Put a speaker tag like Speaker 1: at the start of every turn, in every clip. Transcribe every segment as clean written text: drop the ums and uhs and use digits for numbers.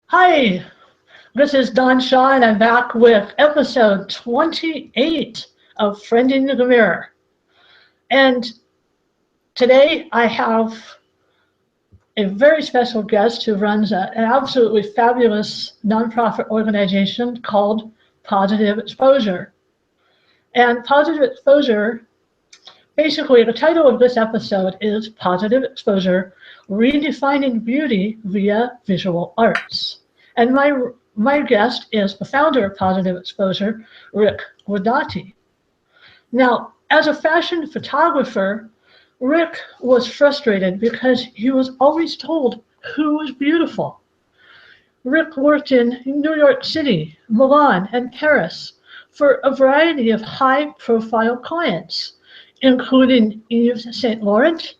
Speaker 1: Hi, this is Don Shaw, and I'm back with episode 28 of Friending the Mirror. And today I have a very special guest who runs an absolutely fabulous nonprofit organization called Positive Exposure. And Positive Exposure, basically the title of this episode is Positive Exposure, Redefining Beauty via Visual Arts. And my guest is the founder of Positive Exposure, Rick Guidotti. Now, as a fashion photographer, Rick was frustrated because he was always told who was beautiful. Rick worked in New York City, Milan, and Paris for a variety of high-profile clients, including Yves Saint Laurent,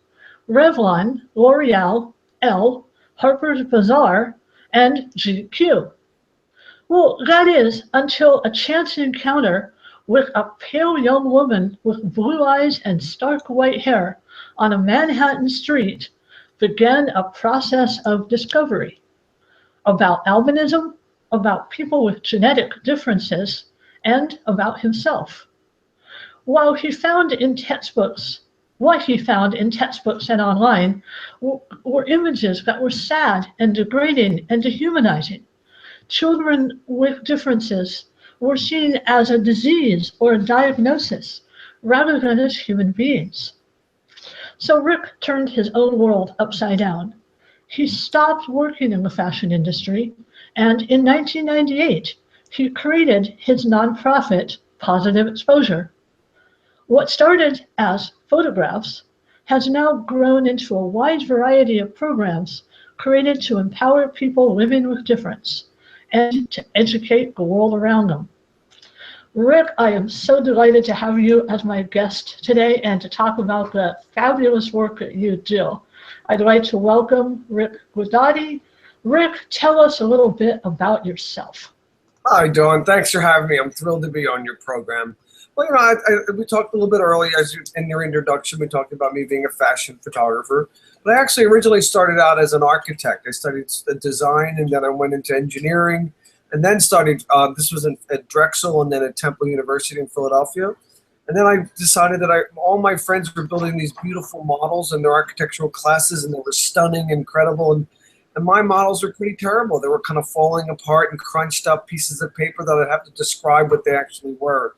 Speaker 1: Revlon, L'Oreal, Elle, Harper's Bazaar, and GQ. Well, that is until a chance encounter with a pale young woman with blue eyes and stark white hair on a Manhattan street began a process of discovery about albinism, about people with genetic differences, and about himself. What he found in textbooks and online were images that were sad and degrading and dehumanizing. Children with differences were seen as a disease or a diagnosis rather than as human beings. So Rick turned his own world upside down. He stopped working in the fashion industry, and in 1998, he created his nonprofit, Positive Exposure. What started as photographs has now grown into a wide variety of programs created to empower people living with difference and to educate the world around them. Rick, I am so delighted to have you as my guest today and to talk about the fabulous work that you do. I'd like to welcome Rick Guidotti. Rick, tell us a little bit about yourself.
Speaker 2: Hi, Dawn. Thanks for having me. I'm thrilled to be on your program. Well, we talked a little bit earlier, in your introduction, we talked about me being a fashion photographer. But I actually originally started out as an architect. I studied design, and then I went into engineering, and then studied, this was at Drexel and then at Temple University in Philadelphia. And then I decided that all my friends were building these beautiful models in their architectural classes, and they were stunning, incredible, and my models were pretty terrible. They were kind of falling apart and crunched up pieces of paper that I'd have to describe what they actually were.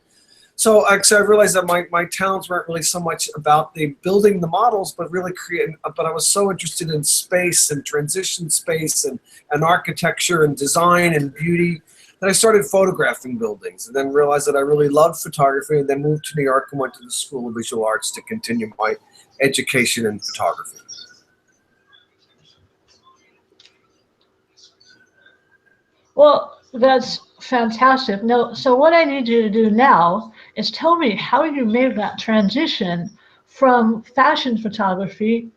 Speaker 2: So I realized that my talents weren't really so much about the building the models, but really creating. But I was so interested in space and transition space and architecture and design and beauty that I started photographing buildings, and then realized that I really loved photography, and then moved to New York and went to the School of Visual Arts to continue my education in photography.
Speaker 1: Well, that's fantastic. No, so what I need you to do now is tell me how you made that transition from fashion photography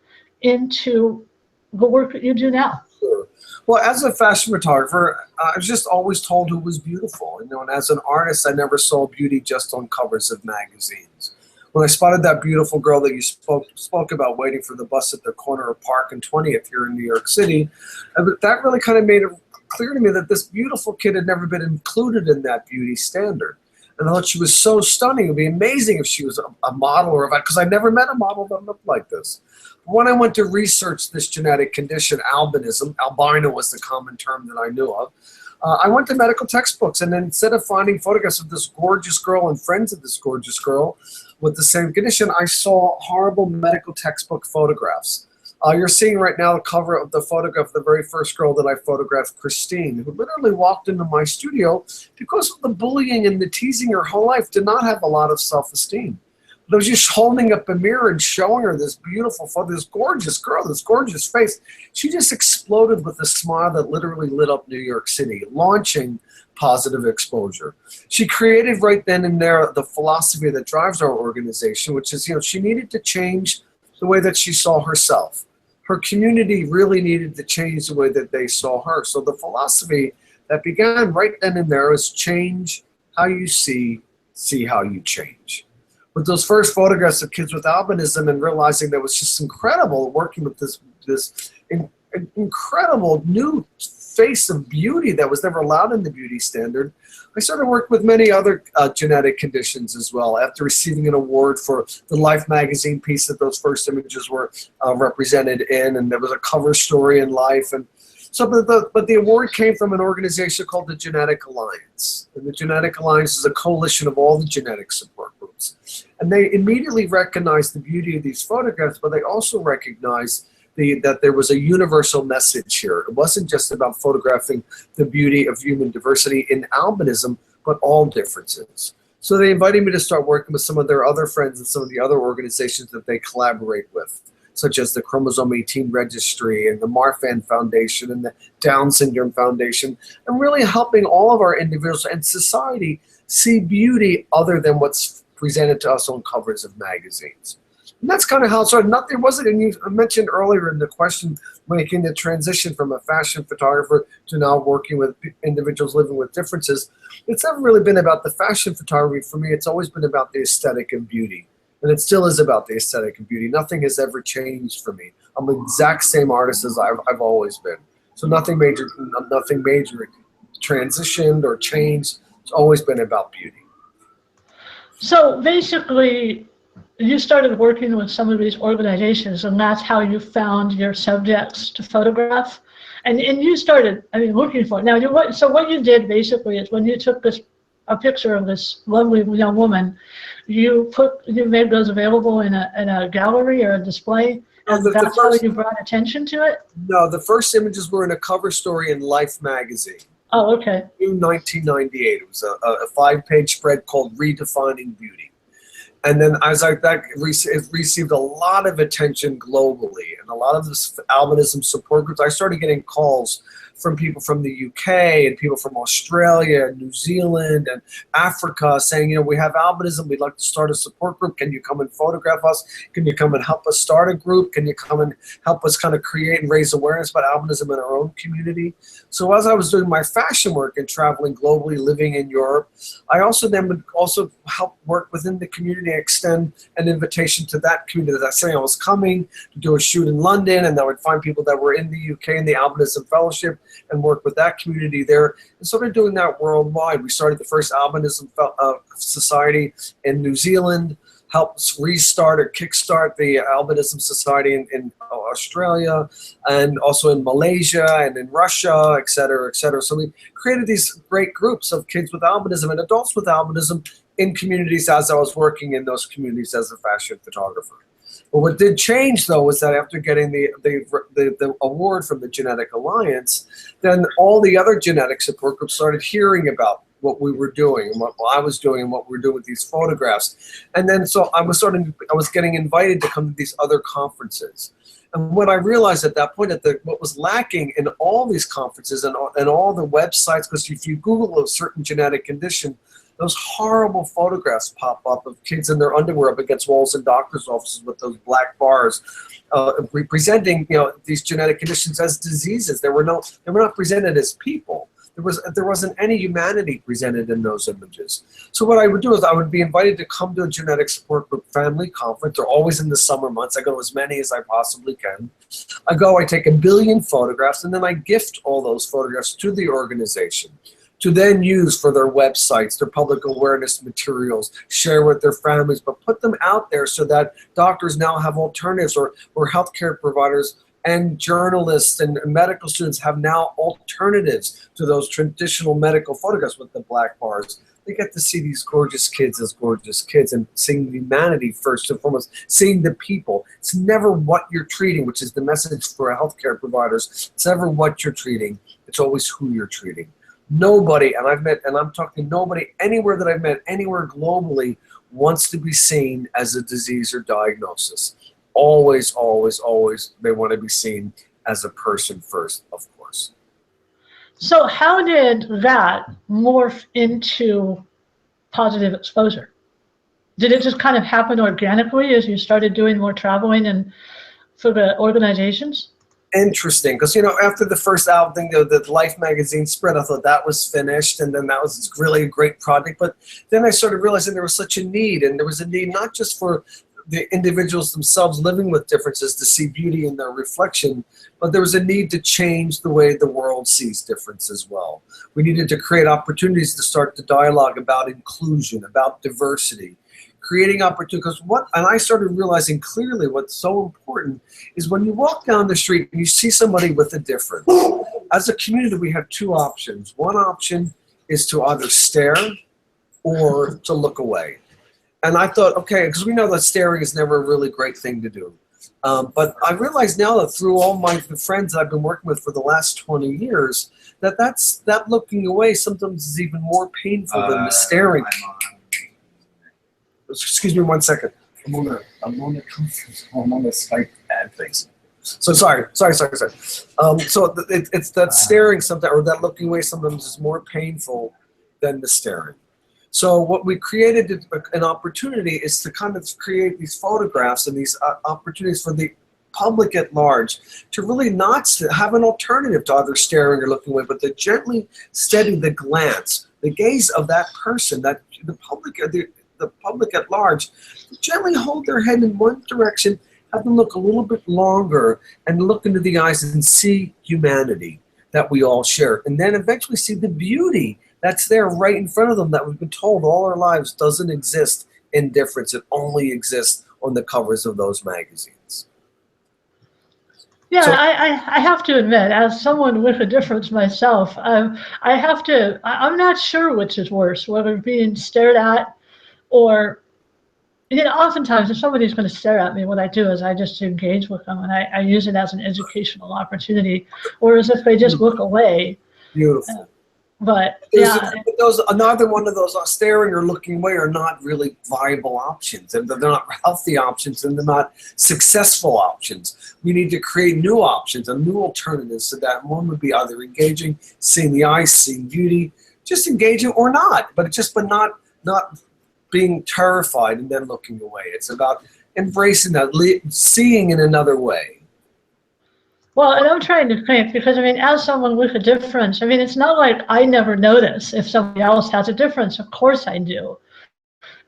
Speaker 1: into the work that you do now.
Speaker 2: Sure. Well, as a fashion photographer, I was just always told who was beautiful. And as an artist, I never saw beauty just on covers of magazines. When I spotted that beautiful girl that you spoke about waiting for the bus at the corner of Park and 20th here in New York City, that really kind of made it clear to me that this beautiful kid had never been included in that beauty standard. And I thought she was so stunning. It would be amazing if she was a model, or because I never met a model that looked like this. When I went to research this genetic condition, albinism, albino was the common term that I knew of, I went to medical textbooks, and then instead of finding photographs of this gorgeous girl and friends of this gorgeous girl with the same condition, I saw horrible medical textbook photographs. You're seeing right now the cover of the photograph of the very first girl that I photographed, Christine, who literally walked into my studio because of the bullying and the teasing her whole life, did not have a lot of self-esteem. But I was just holding up a mirror and showing her this beautiful photo, this gorgeous girl, this gorgeous face. She just exploded with a smile that literally lit up New York City, launching Positive Exposure. She created right then and there the philosophy that drives our organization, which is, she needed to change the way that she saw herself. Her community really needed to change the way that they saw her. So the philosophy that began right then and there was change how you see how you change. With those first photographs of kids with albinism, and realizing that was just incredible working with this incredible new face of beauty that was never allowed in the beauty standard, I started working with many other genetic conditions as well. After receiving an award for the Life magazine piece that those first images were represented in, and there was a cover story in Life, and so, but the award came from an organization called the Genetic Alliance. And the Genetic Alliance is a coalition of all the genetic support groups. And they immediately recognized the beauty of these photographs, but they also recognized that there was a universal message here. It wasn't just about photographing the beauty of human diversity in albinism, but all differences. So they invited me to start working with some of their other friends and some of the other organizations that they collaborate with, such as the Chromosome 18 Registry and the Marfan Foundation and the Down Syndrome Foundation, and really helping all of our individuals and society see beauty other than what's presented to us on covers of magazines. And that's kind of how it started. There wasn't, and you mentioned earlier in the question, making the transition from a fashion photographer to now working with individuals living with differences. It's never really been about the fashion photography for me. It's always been about the aesthetic and beauty. And it still is about the aesthetic and beauty. Nothing has ever changed for me. I'm the exact same artist as I've always been. So nothing major transitioned or changed. It's always been about beauty.
Speaker 1: So basically, you started working with some of these organizations, and that's how you found your subjects to photograph. And you started, looking for it. Now, so what you did basically is when you took a picture of this lovely young woman, you made those available in a gallery or a display, and that's how you brought attention to it?
Speaker 2: No, the first images were in a cover story in Life magazine.
Speaker 1: Oh, okay.
Speaker 2: In 1998, it was a 5-page spread called Redefining Beauty. And then it received a lot of attention globally, and a lot of this albinism support groups. I started getting calls from people from the UK and people from Australia and New Zealand and Africa saying, we have albinism, we'd like to start a support group. Can you come and photograph us? Can you come and help us start a group? Can you come and help us kind of create and raise awareness about albinism in our own community? So as I was doing my fashion work and traveling globally, living in Europe, I also then would also help work within the community, extend an invitation to that community. That saying I was coming to do a shoot in London, and I would find people that were in the UK in the Albinism Fellowship and work with that community there, and started doing that worldwide. We started the first Albinism Society in New Zealand, helped restart or kickstart the Albinism Society in Australia, and also in Malaysia and in Russia, et cetera, et cetera. So we created these great groups of kids with albinism and adults with albinism in communities as I was working in those communities as a fashion photographer. But what did change, though, was that after getting the award from the Genetic Alliance, then all the other genetic support groups started hearing about what we were doing and what I was doing and what we were doing with these photographs. And then so I was getting invited to come to these other conferences. And what I realized at that point, what was lacking in all these conferences and all the websites, because if you Google a certain genetic condition, those horrible photographs pop up of kids in their underwear up against walls in doctors' offices with those black bars, representing these genetic conditions as diseases. They were not presented as people. There wasn't any humanity presented in those images. So what I would do is I would be invited to come to a genetic support group family conference. They're always in the summer months. I go to as many as I possibly can. I take 1 billion photographs, and then I gift all those photographs to the organization to then use for their websites, their public awareness materials, share with their families, but put them out there so that doctors now have alternatives, or healthcare providers and journalists and medical students have now alternatives to those traditional medical photographs with the black bars. They get to see these gorgeous kids as gorgeous kids and seeing humanity first and foremost, seeing the people. It's never what you're treating, which is the message for healthcare providers. It's never what you're treating. It's always who you're treating. Nobody, and I'm talking nobody anywhere that I've met, anywhere globally, wants to be seen as a disease or diagnosis. Always, always, always, they want to be seen as a person first, of course.
Speaker 1: So how did that morph into positive exposure? Did it just kind of happen organically as you started doing more traveling and for the organizations?
Speaker 2: Interesting, because after the first album, the Life magazine spread, I thought that was finished, and then that was really a great project. But then I started realizing there was such a need, and there was a need not just for the individuals themselves living with differences to see beauty in their reflection, but there was a need to change the way the world sees difference as well. We needed to create opportunities to start the dialogue about inclusion, about diversity, creating opportunities. And I started realizing clearly what's so important is when you walk down the street and you see somebody with a difference. As a community, we have two options. One option is to either stare or to look away. And I thought, okay, because we know that staring is never a really great thing to do. But I realize now that through all my friends that I've been working with for the last 20 years, that looking away sometimes is even more painful than the staring. Excuse me 1 second. I'm on the Skype ad thing. So sorry. So it's that staring sometimes, or that looking away sometimes is more painful than the staring. So what we created an opportunity is to kind of create these photographs and these opportunities for the public at large to really not have an alternative to either staring or looking away, but to gently steady the glance, the gaze of that person, that the public at large, gently hold their head in one direction, have them look a little bit longer and look into the eyes and see humanity that we all share, and then eventually see the beauty that's there right in front of them that we've been told all our lives doesn't exist in difference. It only exists on the covers of those magazines.
Speaker 1: Yeah, so, I have to admit, as someone with a difference myself, I'm not sure which is worse, whether being stared at or, oftentimes if somebody's going to stare at me, what I do is I just engage with them and I use it as an educational opportunity, whereas if they just look away.
Speaker 2: Beautiful.
Speaker 1: But
Speaker 2: another one of those staring or looking away are not really viable options, and they're not healthy options, and they're not successful options. We need to create new options and new alternatives to that. One would be either engaging, seeing the eyes, seeing beauty, just engaging or not, but not being terrified and then looking away. It's about embracing that, seeing in another way.
Speaker 1: Well, and I'm trying to think, because as someone with a difference, it's not like I never notice if somebody else has a difference. Of course I do.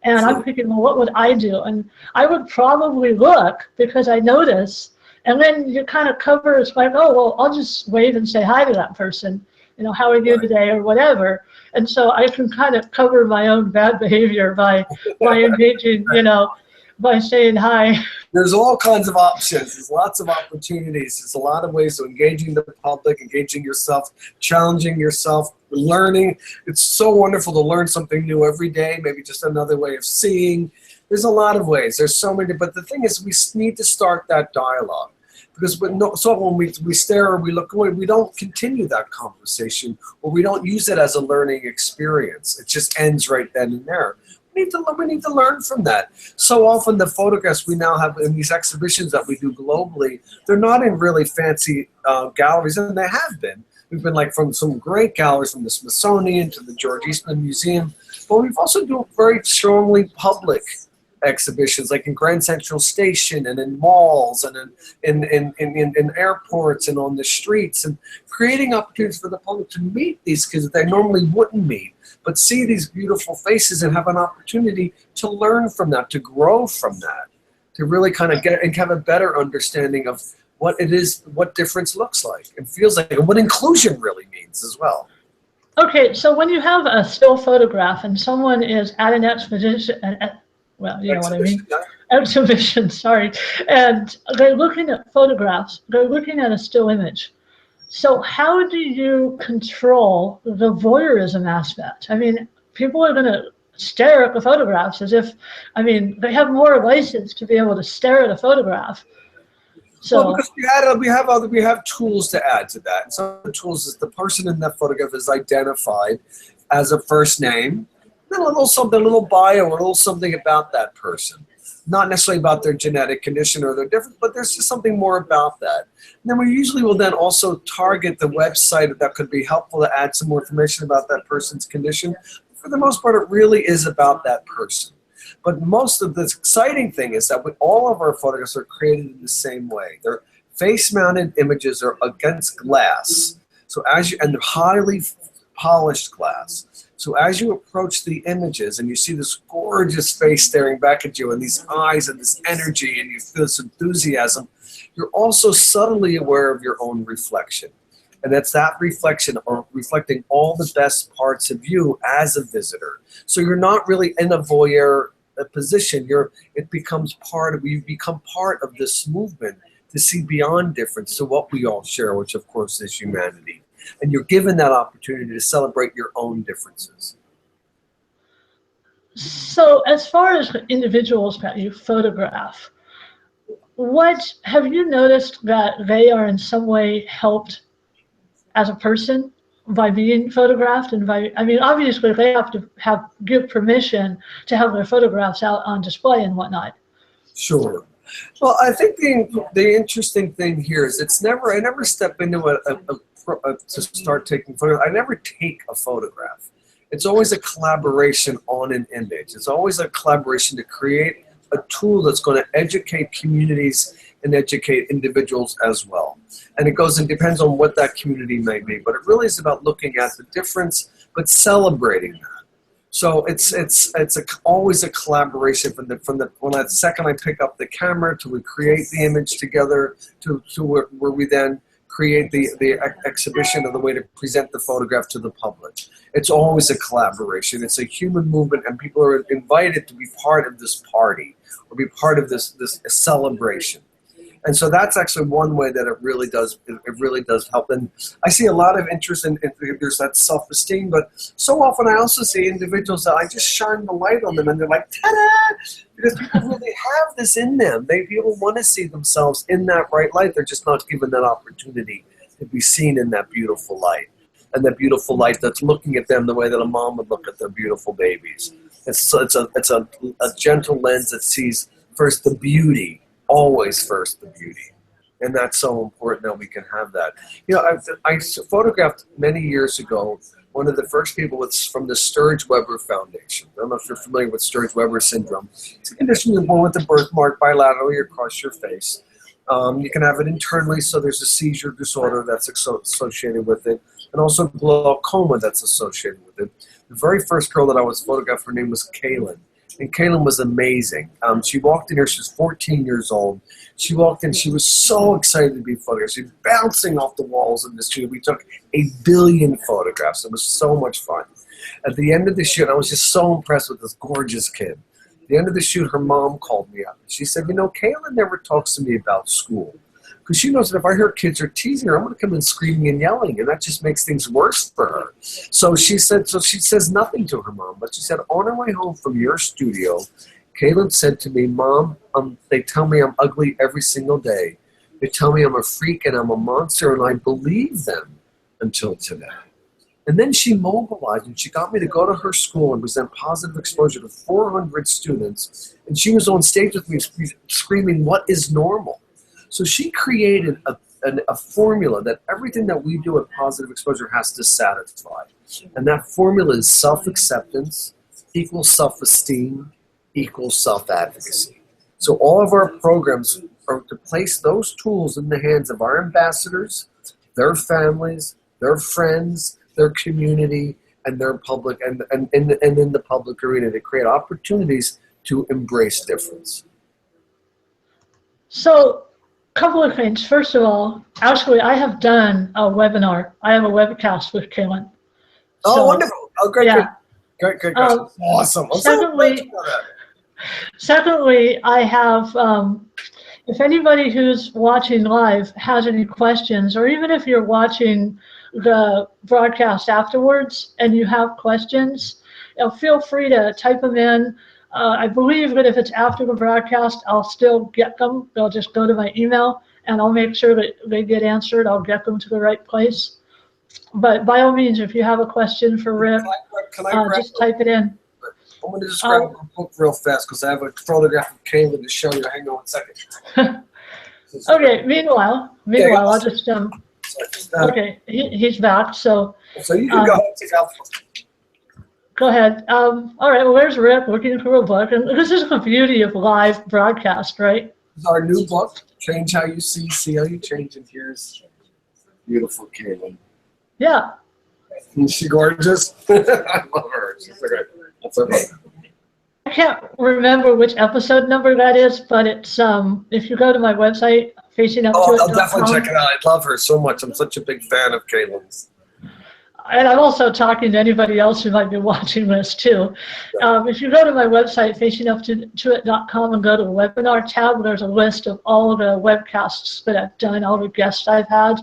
Speaker 1: And I'm thinking, well, what would I do? And I would probably look because I notice, and then you kind of cover, it's like, oh, well, I'll just wave and say hi to that person, how are you today or whatever. And so I can kind of cover my own bad behavior by engaging, by saying hi.
Speaker 2: There's all kinds of options. There's lots of opportunities. There's a lot of ways of engaging the public, engaging yourself, challenging yourself, learning. It's so wonderful to learn something new every day, maybe just another way of seeing. There's a lot of ways. There's so many. But the thing is, we need to start that dialogue. Because when we stare or we look away, we don't continue that conversation, or we don't use it as a learning experience. It just ends right then and there. We need to learn from that. So often the photographs we now have in these exhibitions that we do globally, they're not in really fancy galleries, and they have been. We've been from some great galleries, from the Smithsonian to the George Eastman Museum, but we've also done very strongly public exhibitions, like in Grand Central Station and in malls and in airports and on the streets, and creating opportunities for the public to meet these kids that they normally wouldn't meet, but see these beautiful faces and have an opportunity to learn from that, to grow from that, to really kind of get and have a better understanding of what it is, what difference looks like and feels like, and what inclusion really means as well.
Speaker 1: Okay, so when you have a still photograph and someone is at an exposition, well, you know what I mean? Exhibition, sorry. And they're looking at photographs. They're looking at a still image. So how do you control the voyeurism aspect? People are going to stare at the photographs as if, they have more license to be able to stare at a photograph. So,
Speaker 2: well, because we have tools to add to that. And some of the tools is the person in that photograph is identified as a first name, a little something, a little bio, or a little something about that person. Not necessarily about their genetic condition or their difference, but there's just something more about that. And then we usually will then also target the website that could be helpful to add some more information about that person's condition. For the most part, it really is about that person. But most of the exciting thing is that all of our photographs are created in the same way. They're face-mounted images are against glass. So and they're highly polished glass. So as you approach the images and you see this gorgeous face staring back at you and these eyes and this energy and you feel this enthusiasm, you're also subtly aware of your own reflection. And that's that reflection, or reflecting all the best parts of you as a visitor. So you're not really in a voyeur position. You become part of this movement to see beyond difference to what we all share, which of course is humanity. And you're given that opportunity to celebrate your own differences.
Speaker 1: So as far as individuals that you photograph, what have you noticed that they are in some way helped as a person by being photographed? And I mean, obviously they have to give permission to have their photographs out on display and whatnot.
Speaker 2: Sure. Well, I think the interesting thing here is I never step into to start taking photos. I never take a photograph. It's always a collaboration on an image. It's always a collaboration to create a tool that's going to educate communities and educate individuals as well. And it depends on what that community may be. But it really is about looking at the difference, but celebrating that. So it's always a collaboration from that second I pick up the camera to we create the image together to where we then create the exhibition or the way to present the photograph to the public. It's always a collaboration. It's a human movement, and people are invited to be part of this party or be part of this celebration. And so that's actually one way that it really does help. And I see a lot of interest in there's that self-esteem, but so often I also see individuals that I just shine the light on them and they're like, ta-da! Because people really have this in them. People want to see themselves in that bright light. They're just not given that opportunity to be seen in that beautiful light. And that beautiful light that's looking at them the way that a mom would look at their beautiful babies. It's a gentle lens that sees first the beauty, always first the beauty. And that's so important that we can have that. You know, I photographed many years ago one of the first people from the Sturge-Weber Foundation. I don't know if you're familiar with Sturge-Weber syndrome. It's a condition you're born with a birthmark bilaterally across your face. You can have it internally, so there's a seizure disorder that's associated with it, and also glaucoma that's associated with it. The very first girl that I was photographed, her name was Kaylin. And Kaylin was amazing. She walked in here, she was 14 years old. She walked in, she was so excited to be photographed. She was bouncing off the walls in the studio. We took 1 billion photographs. It was so much fun. At the end of the shoot, I was just so impressed with this gorgeous kid. At the end of the shoot, her mom called me up. She said, you know, Kaylin never talks to me about school. Because she knows that if I hear kids are teasing her, I'm going to come in screaming and yelling, and that just makes things worse for her. So she says nothing to her mom, but she said, on her way home from your studio, Kaylin said to me, Mom, they tell me I'm ugly every single day. They tell me I'm a freak and I'm a monster, and I believe them until today. And then she mobilized, and she got me to go to her school and present positive exposure to 400 students, and she was on stage with me screaming, what is normal? So she created a formula that everything that we do at Positive Exposure has to satisfy. And that formula is self-acceptance equals self-esteem equals self-advocacy. So all of our programs are to place those tools in the hands of our ambassadors, their families, their friends, their community, and their public, and in the public arena to create opportunities to embrace difference.
Speaker 1: So, couple of things. First of all, actually, I have done a webinar. I have a webcast with Kaylin.
Speaker 2: Oh, wonderful. Oh, great,
Speaker 1: yeah.
Speaker 2: Great. Awesome.
Speaker 1: Secondly, I have, if anybody who's watching live has any questions, or even if you're watching the broadcast afterwards and you have questions, feel free to type them in. I believe that if it's after the broadcast, I'll still get them. They'll just go to my email, and I'll make sure that they get answered. I'll get them to the right place. But by all means, if you have a question for Rick, just type it in.
Speaker 2: I'm going to just grab a book real fast because I have a photograph of Kaylin to show you. Hang on 1 second.
Speaker 1: Okay, meanwhile, I'll just, okay, he's back, so.
Speaker 2: So you can go ahead and take out.
Speaker 1: Go ahead. All right, well, there's Rick looking for a book. And this is the beauty of live broadcast, right?
Speaker 2: This is our new book, Change How You See How You Change. And here's beautiful Kaylin.
Speaker 1: Yeah.
Speaker 2: Is she gorgeous? I love her. She's so great. That's so funny.
Speaker 1: I can't remember which episode number that is, but it's if you go to my website, facinguptoit.com.
Speaker 2: I'll definitely check it out. I love her so much. I'm such a big fan of Caitlin's.
Speaker 1: And I'm also talking to anybody else who might be watching this too. If you go to my website, facinguptoit.com, and go to the webinar tab, there's a list of all the webcasts that I've done, all the guests I've had,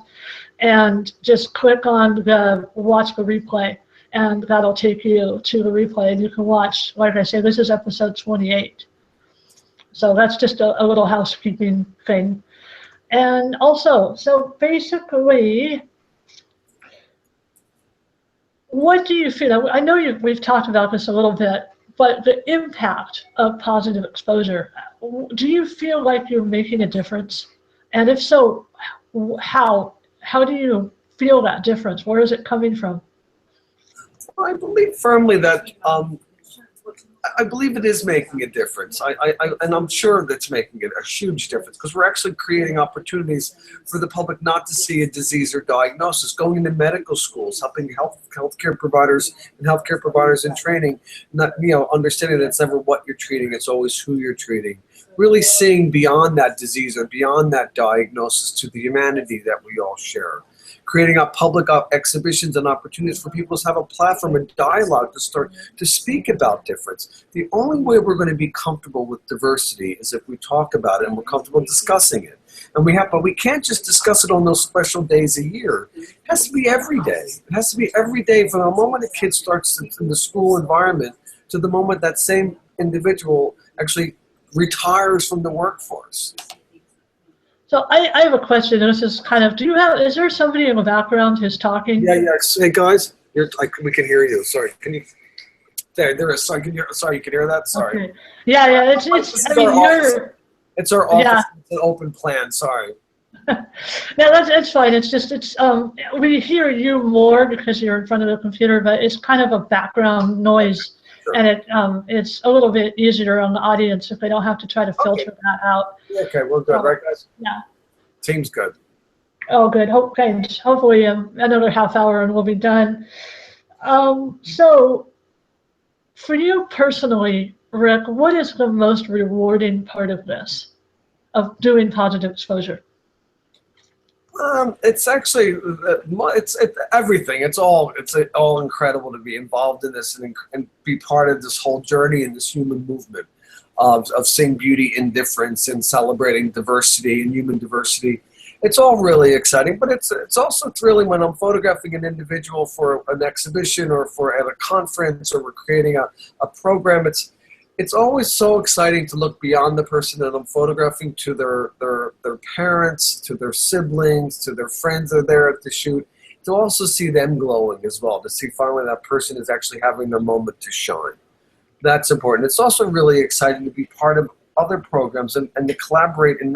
Speaker 1: and just click on the watch the replay, and that'll take you to the replay, and you can watch. Like I say, this is episode 28. So that's just a little housekeeping thing. And also, so basically, what do you feel? I know we've talked about this a little bit, but the impact of positive exposure, do you feel like you're making a difference? And if so, how do you feel that difference? Where is it coming from?
Speaker 2: I believe firmly that I believe it is making a difference. And I'm sure that's making it a huge difference, because we're actually creating opportunities for the public not to see a disease or diagnosis, going into medical schools, helping healthcare providers and healthcare providers in training, not, understanding that it's never what you're treating, it's always who you're treating. Really seeing beyond that disease or beyond that diagnosis to the humanity that we all share. Creating up public exhibitions and opportunities for people to have a platform and dialogue to start to speak about difference. The only way we're going to be comfortable with diversity is if we talk about it and we're comfortable discussing it. But we can't just discuss it on those special days a year. It has to be every day. It has to be every day, from the moment a kid starts in the school environment to the moment that same individual actually retires from the workforce.
Speaker 1: So I have a question. This is kind of, is there somebody in the background who's talking?
Speaker 2: Yeah. Hey guys, we can hear you. Sorry, can you? There is. Sorry, you can hear that. Sorry.
Speaker 1: Okay. Yeah. It's
Speaker 2: our office.
Speaker 1: Yeah.
Speaker 2: It's an open plan. Sorry.
Speaker 1: No, that's fine. We hear you more because you're in front of the computer, but it's kind of a background noise. Sure. And it's a little bit easier on the audience if they don't have to try to filter that out.
Speaker 2: Okay, we're good, right, guys?
Speaker 1: Yeah.
Speaker 2: Team's good.
Speaker 1: Oh, good. Okay. Hopefully another half hour and we'll be done. So for you personally, Rick, what is the most rewarding part of this, of doing positive exposure?
Speaker 2: It's actually it's everything. It's all incredible to be involved in this and be part of this whole journey in this human movement of seeing beauty in difference and celebrating diversity and human diversity. It's all really exciting, but it's also thrilling when I'm photographing an individual for an exhibition or at a conference, or we're creating a program. It's always so exciting to look beyond the person that I'm photographing to their parents, to their siblings, to their friends that are there at the shoot, to also see them glowing as well, to see finally that person is actually having their moment to shine. That's important. It's also really exciting to be part of other programs and to collaborate in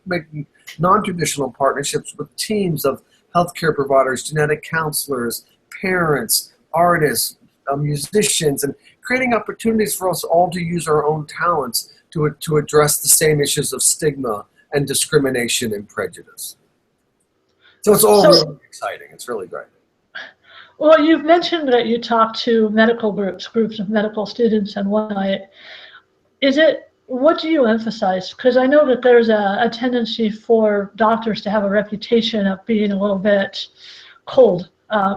Speaker 2: making non-traditional partnerships with teams of healthcare providers, genetic counselors, parents, artists, musicians, and creating opportunities for us all to use our own talents to address the same issues of stigma and discrimination and prejudice. So it's all really exciting. It's really great.
Speaker 1: Well, you've mentioned that you talk to medical groups of medical students and whatnot. What do you emphasize? Because I know that there's a tendency for doctors to have a reputation of being a little bit cold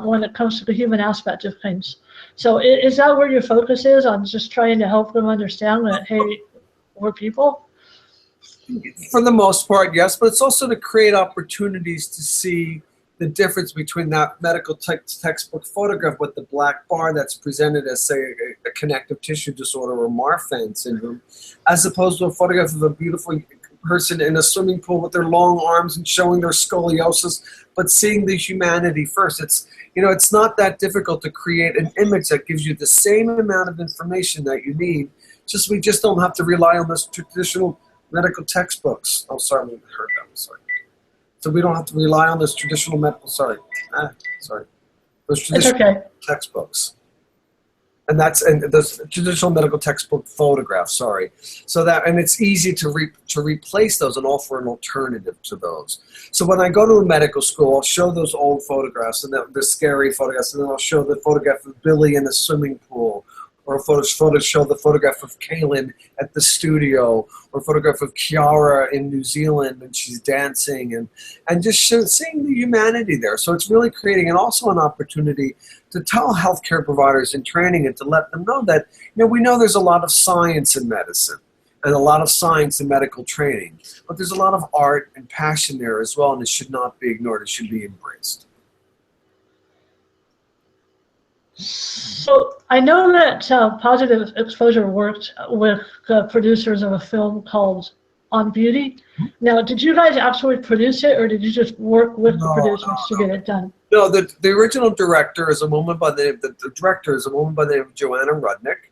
Speaker 1: when it comes to the human aspect of things. So is that where your focus is, on just trying to help them understand that, hey, we're people?
Speaker 2: For the most part, yes, but it's also to create opportunities to see the difference between that medical textbook photograph with the black bar that's presented as, say, a connective tissue disorder or Marfan syndrome, as opposed to a photograph of a beautiful person in a swimming pool with their long arms and showing their scoliosis, but seeing the humanity first. It's not that difficult to create an image that gives you the same amount of information that you need. We just don't have to rely on those traditional medical textbooks. Oh, sorry, I heard that. Sorry. So we don't have to rely on those traditional medical. Those traditional textbooks. And that's the traditional medical textbook photographs. Sorry, so that and it's easy to replace those and offer an alternative to those. So when I go to a medical school, I'll show those old photographs and the scary photographs, and then I'll show the photograph of Billy in the swimming pool, or show the photograph of Kaylin at the studio, or a photograph of Kiara in New Zealand when she's dancing, and just seeing the humanity there. So it's really creating and also an opportunity to tell healthcare providers in training and to let them know that, we know there's a lot of science in medicine and a lot of science in medical training, but there's a lot of art and passion there as well, and it should not be ignored. It should be embraced.
Speaker 1: So I know that Positive Exposure worked with the producers of a film called On Beauty. Now, did you guys actually produce it, or did you just work with the producers to get it done?
Speaker 2: No, the original director is a woman by the name, the director is a woman by the name of Joanna Rudnick.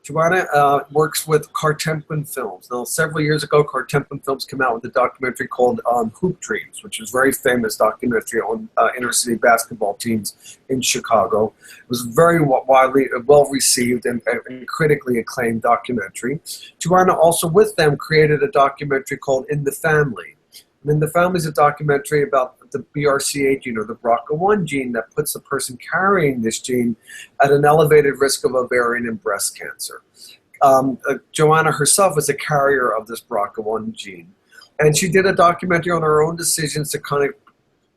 Speaker 2: Joanna works with Cartempan Films. Now, several years ago, Cartempan Films came out with a documentary called Hoop Dreams, which was a very famous documentary on inner-city basketball teams in Chicago. It was very widely well-received and critically acclaimed documentary. Joanna also, with them, created a documentary called In the Family. And In the Family is a documentary about the BRCA gene, or the BRCA1 gene, that puts the person carrying this gene at an elevated risk of ovarian and breast cancer. Joanna herself is a carrier of this BRCA1 gene, and she did a documentary on her own decisions to kind of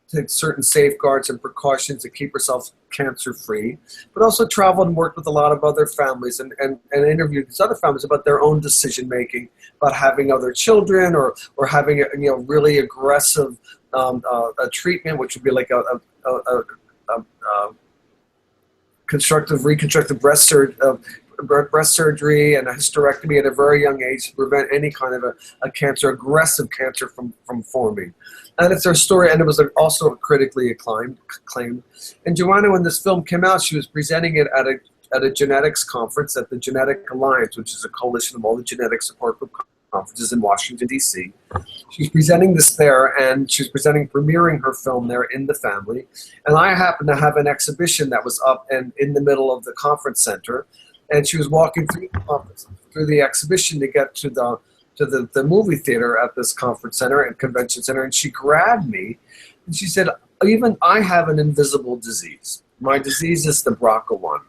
Speaker 2: take certain safeguards and precautions to keep herself cancer-free, but also traveled and worked with a lot of other families and interviewed these other families about their own decision-making, about having other children or having a really aggressive a treatment, which would be like a reconstructive breast surgery and a hysterectomy at a very young age to prevent any kind of a cancer, aggressive cancer from forming. And it's their story, and it was also critically acclaimed. And Joanna, when this film came out, she was presenting it at a genetics conference at the Genetic Alliance, which is a coalition of all the genetic support group conferences in Washington, D.C. She's presenting this there, and she's premiering her film there, In the Family. And I happened to have an exhibition that was up and in the middle of the conference center, and she was walking through the exhibition to get to the movie theater at this conference center and convention center, and she grabbed me, and she said, "Even I have an invisible disease. My disease is the BRCA1.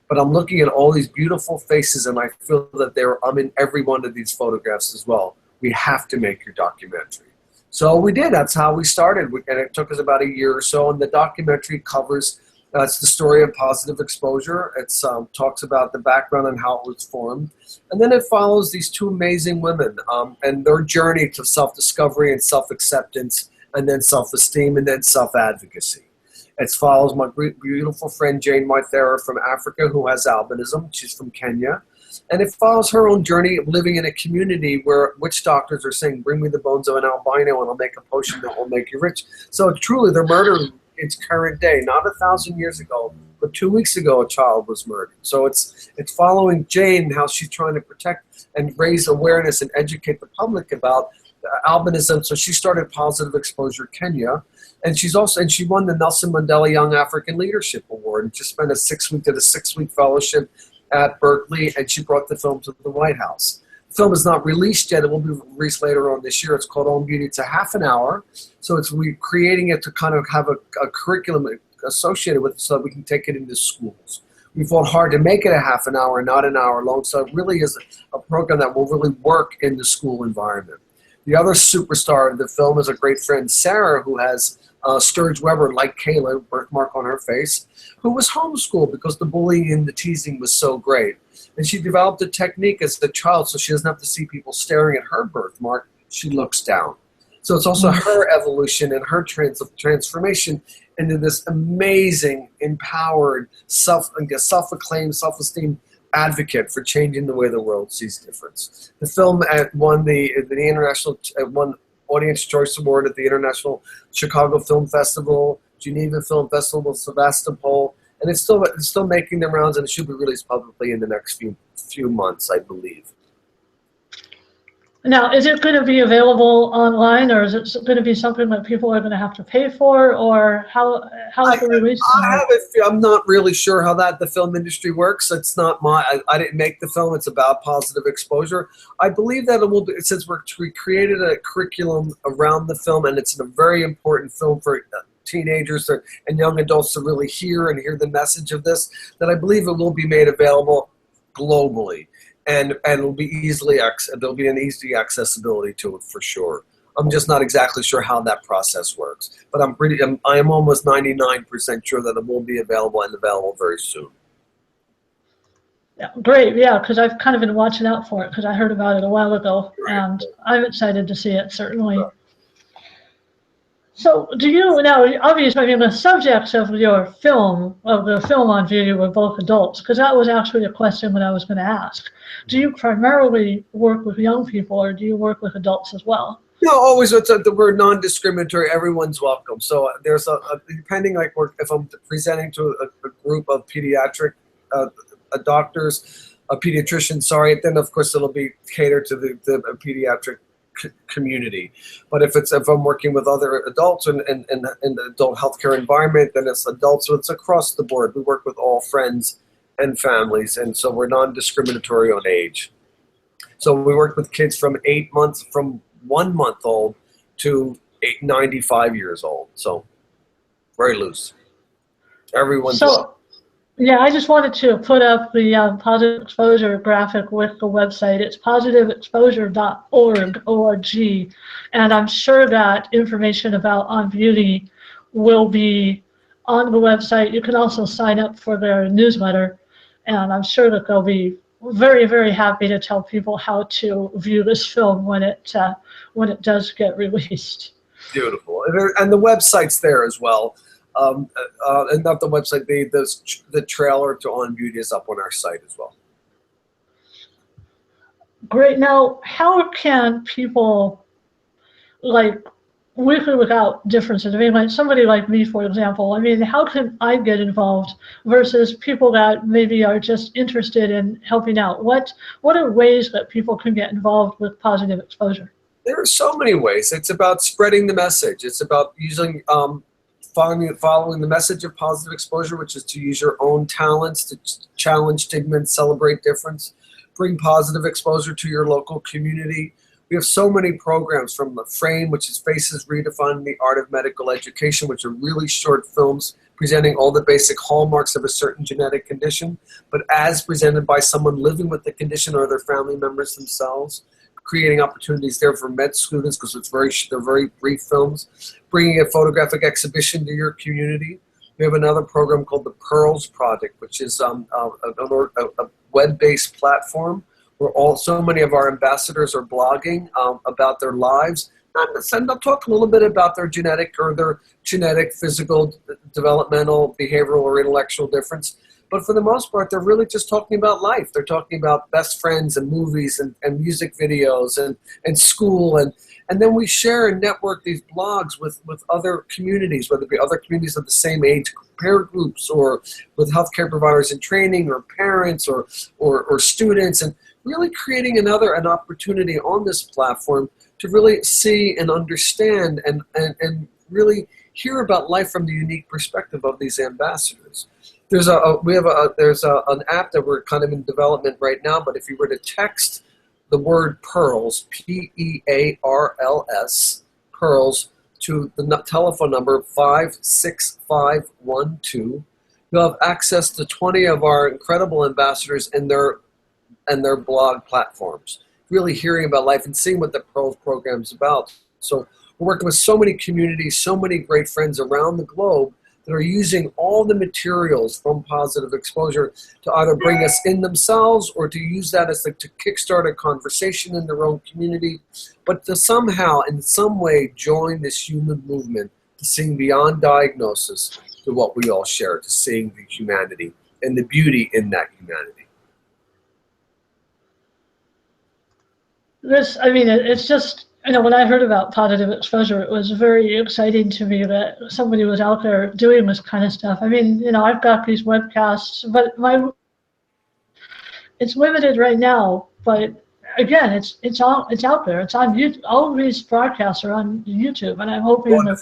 Speaker 2: But I'm looking at all these beautiful faces, and I feel that I'm in every one of these photographs as well. We have to make your documentary." So we did. That's how we started. And it took us about a year or so. And the documentary covers, it's the story of Positive Exposure. It talks about the background and how it was formed. And then it follows these two amazing women and their journey to self-discovery and self-acceptance, and then self-esteem, and then self-advocacy. It follows my beautiful friend Jane Maithera from Africa, who has albinism. She's from Kenya. And it follows her own journey of living in a community where witch doctors are saying, "Bring me the bones of an albino and I'll make a potion that will make you rich." So truly, the murder, it's current day, not 1,000 years ago, but 2 weeks ago a child was murdered. So it's following Jane, how she's trying to protect and raise awareness and educate the public about albinism. So she started Positive Exposure Kenya. And she won the Nelson Mandela Young African Leadership Award, and just spent a 6-week fellowship at Berkeley, and she brought the film to the White House. The film is not released yet. It will be released later on this year. It's called On Beauty. It's a half an hour. So we're creating it to kind of have a curriculum associated with it so that we can take it into schools. We fought hard to make it a half an hour, not an hour long. So it really is a program that will really work in the school environment. The other superstar of the film is a great friend, Sarah, who has Sturge Weber, like Kayla, birthmark on her face, who was homeschooled because the bullying and the teasing was so great. And she developed a technique as a child so she doesn't have to see people staring at her birthmark. She looks down. So it's also her evolution and her transformation into this amazing, empowered, self-acclaimed, self-esteem advocate for changing the way the world sees difference. The film won the international won Audience Choice Award at the International Chicago Film Festival, Geneva Film Festival, Sevastopol, and it's still making the rounds, and it should be released publicly in the next few months, I believe.
Speaker 1: Now, is it going to be available online, or is it going to be something that people are going to have to pay for, or how's the release?
Speaker 2: I'm not really sure how the film industry works. It's not I didn't make the film. It's about positive exposure. I believe that it will be, since we created a curriculum around the film, and it's a very important film for teenagers and young adults to really hear the message of this, that I believe it will be made available globally. And it'll be there'll be an easy accessibility to it for sure. I'm just not exactly sure how that process works, but I am almost 99% sure that it will be available very soon.
Speaker 1: Yeah, great. Yeah, because I've kind of been watching out for it because I heard about it a while ago, and I'm excited to see it, certainly. Right. So do you, now obviously, I mean, the subjects of the film on video were both adults, because that was actually a question that I was going to ask. Do you primarily work with young people, or do you work with adults as well?
Speaker 2: No, always we're non-discriminatory. Everyone's welcome. So there's depending, like if I'm presenting to a group of pediatric doctors, a pediatrician, sorry, then of course it'll be catered to the pediatric community. But if I'm working with other adults in the adult healthcare environment, then it's adults. So it's across the board. We work with all friends and families, and so we're non-discriminatory on age. So we work with kids from 1 month old to 95 years old. So very loose. Everyone's
Speaker 1: so. Yeah, I just wanted to put up the positive exposure graphic with the website. It's positiveexposure.org, and I'm sure that information about On Beauty will be on the website. You can also sign up for their newsletter, and I'm sure that they'll be very, very happy to tell people how to view this film when it does get released.
Speaker 2: Beautiful, and the website's there as well. And not the website, the trailer to On Beauty is up on our site as well.
Speaker 1: Great. Now, how can people, like, with or without differences, I mean, like somebody like me, for example, I mean, how can I get involved versus people that maybe are just interested in helping out? What are ways that people can get involved with positive exposure?
Speaker 2: There are so many ways. It's about spreading the message. It's about using following the message of positive exposure, which is to use your own talents to challenge stigma and celebrate difference. Bring positive exposure to your local community. We have so many programs, from the Frame, which is Faces Redefining the Art of Medical Education, which are really short films presenting all the basic hallmarks of a certain genetic condition, but as presented by someone living with the condition or their family members themselves. Creating opportunities there for med students because they're very brief films. Bringing a photographic exhibition to your community. We have another program called the Pearls Project, which is a web-based platform where so many of our ambassadors are blogging about their lives. They'll talk a little bit about their genetic, physical, developmental, behavioral, or intellectual difference. But for the most part, they're really just talking about life. They're talking about best friends and movies and music videos and school. And then we share and network these blogs with other communities, whether it be other communities of the same age, peer groups, or with healthcare providers in training, or parents, or students, and really creating an opportunity on this platform to really see and understand and really hear about life from the unique perspective of these ambassadors. There's an app that we're kind of in development right now, but if you were to text the word Pearls, Pearls, Pearls, to the telephone number 56512, you'll have access to 20 of our incredible ambassadors and their blog platforms, really hearing about life and seeing what the Pearls program is about. So we're working with so many communities, so many great friends around the globe that are using all the materials from positive exposure to either bring us in themselves or to use that as to kickstart a conversation in their own community, but to somehow, in some way, join this human movement to seeing beyond diagnosis to what we all share, to seeing the humanity and the beauty in that humanity.
Speaker 1: It's just, when I heard about positive exposure, it was very exciting to me that somebody was out there doing this kind of stuff. I've got these webcasts, but it's limited right now, but again, it's out there. It's on YouTube. All of these broadcasts are on YouTube, and I'm hoping that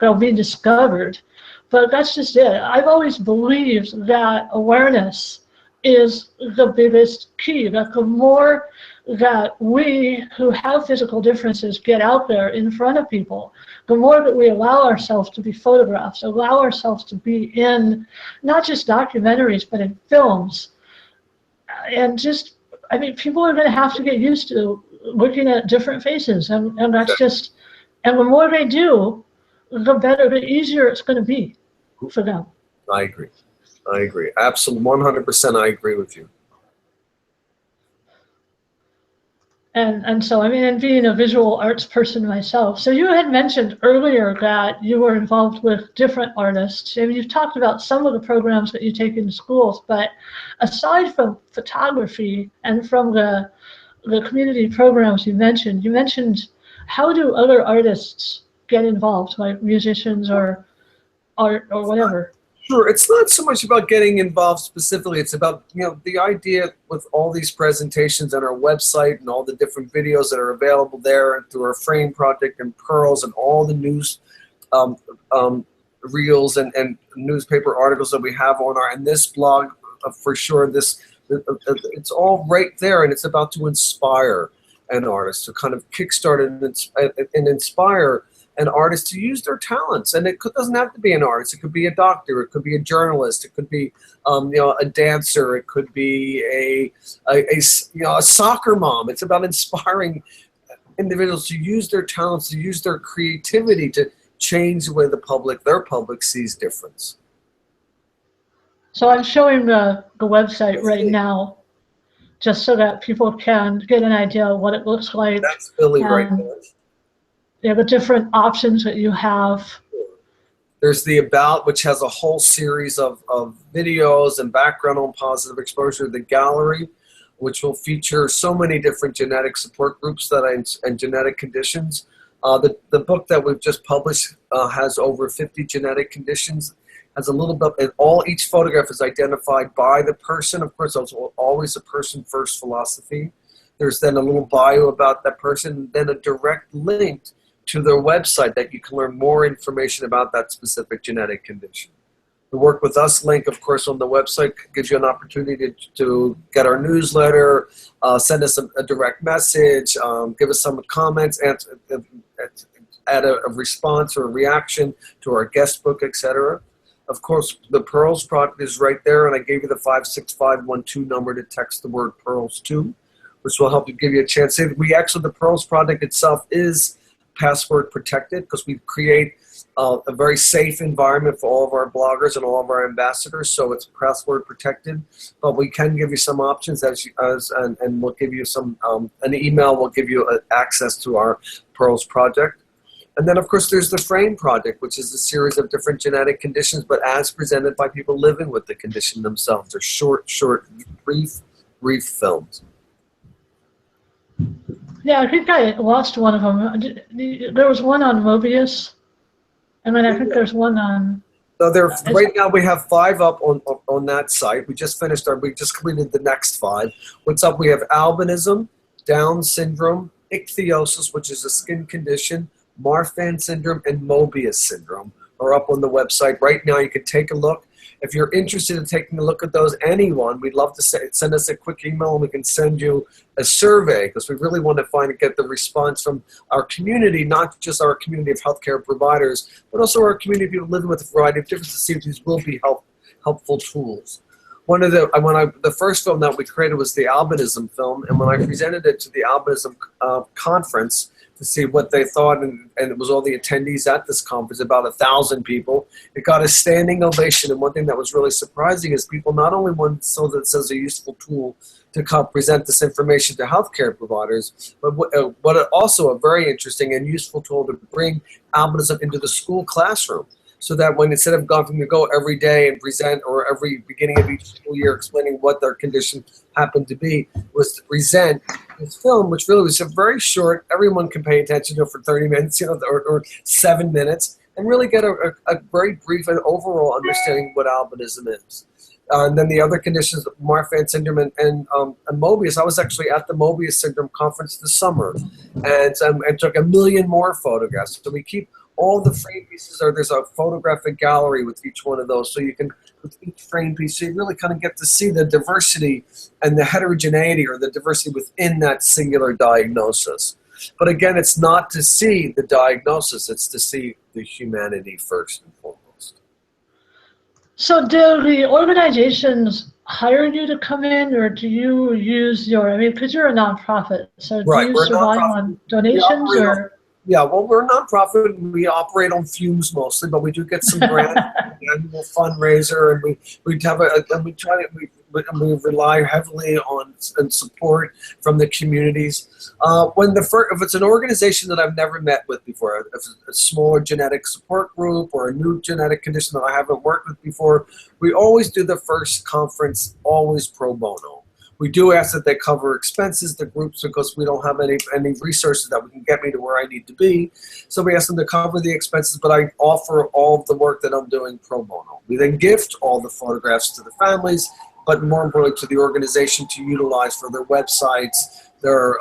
Speaker 1: they'll be discovered. But that's just it. I've always believed that awareness is the biggest key. That the more that we who have physical differences get out there in front of people, the more that we allow ourselves to be photographed, allow ourselves to be in not just documentaries, but in films. And just, I mean, people are going to have to get used to looking at different faces. And that's just, and the more they do, the better, the easier it's going to be for them.
Speaker 2: I agree. Absolutely, 100%. I agree with you.
Speaker 1: And so, I mean, and being a visual arts person myself, so you had mentioned earlier that you were involved with different artists. I mean, you've talked about some of the programs that you take in schools, but aside from photography and from the community programs you mentioned how do other artists get involved, like musicians or art or whatever?
Speaker 2: Sure, it's not so much about getting involved specifically. It's about, the idea with all these presentations on our website and all the different videos that are available there and through our Frame project and Pearls and all the news reels and newspaper articles that we have on and this blog, for sure, it's all right there, and it's about to inspire an artist, to kind of kickstart and inspire an artist to use their talents. And it doesn't have to be an artist. It could be a doctor. It could be a journalist. It could be a dancer. It could be a soccer mom. It's about inspiring individuals to use their talents, to use their creativity to change the way their public sees difference.
Speaker 1: So I'm showing the website right now, just so that people can get an idea of what it looks like.
Speaker 2: That's Billy right there.
Speaker 1: Yeah, the different options that you have.
Speaker 2: There's the About, which has a whole series of videos and background on positive exposure. The Gallery, which will feature so many different genetic support groups and genetic conditions. The book that we've just published has over 50 genetic conditions. Has a little bit, and each photograph is identified by the person. Of course, it's always a person-first philosophy. There's then a little bio about that person, then a direct link to their website that you can learn more information about that specific genetic condition. The Work With Us link, of course, on the website gives you an opportunity to get our newsletter, send us a direct message, give us some comments, add a response or a reaction to our guest book, etc. Of course, the Pearls product is right there, and I gave you the 56512 number to text the word Pearls to, which will help you give you a chance. The Pearls product itself is password protected because we create a very safe environment for all of our bloggers and all of our ambassadors, so it's password protected. But we can give you some options and we'll give you some an email will give you access to our Pearls project. And then, of course, there's the Frame project, which is a series of different genetic conditions, but as presented by people living with the condition themselves. They're short, brief films.
Speaker 1: Yeah, I think I watched one of them. There was one on Mobius, and then I think there's one on...
Speaker 2: So right now we have 5 up on that site. We just completed the next 5. What's up? We have albinism, Down syndrome, ichthyosis, which is a skin condition, Marfan syndrome, and Mobius syndrome are up on the website. Right now you can take a look. If you're interested in taking a look at those, anyone, we'd love to send us a quick email and we can send you a survey because we really want to get the response from our community, not just our community of healthcare providers, but also our community of people living with a variety of differences to see if these will be helpful tools. The first film that we created was the albinism film, and when I presented it to the albinism conference to see what they thought, and it was all the attendees at this conference, about 1,000 people, it got a standing ovation. And one thing that was really surprising is people not only saw that it as a useful tool to present this information to healthcare providers, but also a very interesting and useful tool to bring albinism into the school classroom. So that when instead of having to go every day and present, or every beginning of each school year explaining what their condition happened to be, was to present this film, which really was a very short, everyone can pay attention to it for 30 minutes, or 7 minutes, and really get a very brief and overall understanding of what albinism is. And then the other conditions, Marfan syndrome and Mobius. I was actually at the Mobius syndrome conference this summer, and took 1 million more photographs. So we keep all the frame pieces. There's a photographic gallery with each one of those, so you can, with each frame piece, so you really kind of get to see the diversity and the heterogeneity, or the diversity within that singular diagnosis. But again, it's not to see the diagnosis; it's to see the humanity first and foremost.
Speaker 1: So do the organizations hire you to come in, or do you use your, I mean, because you're a nonprofit, so do you survive on donations, or?
Speaker 2: Yeah, well, we're a nonprofit. We operate on fumes mostly, but we do get some grants, annual fundraiser, and we have we rely heavily on and support from the communities. If it's an organization that I've never met with before, if it's a smaller genetic support group or a new genetic condition that I haven't worked with before, we always do the first conference always pro bono. We do ask that they cover expenses, the groups, because we don't have any resources that we can get me to where I need to be. So we ask them to cover the expenses, but I offer all of the work that I'm doing pro bono. We then gift all the photographs to the families, but more importantly to the organization to utilize for their websites, their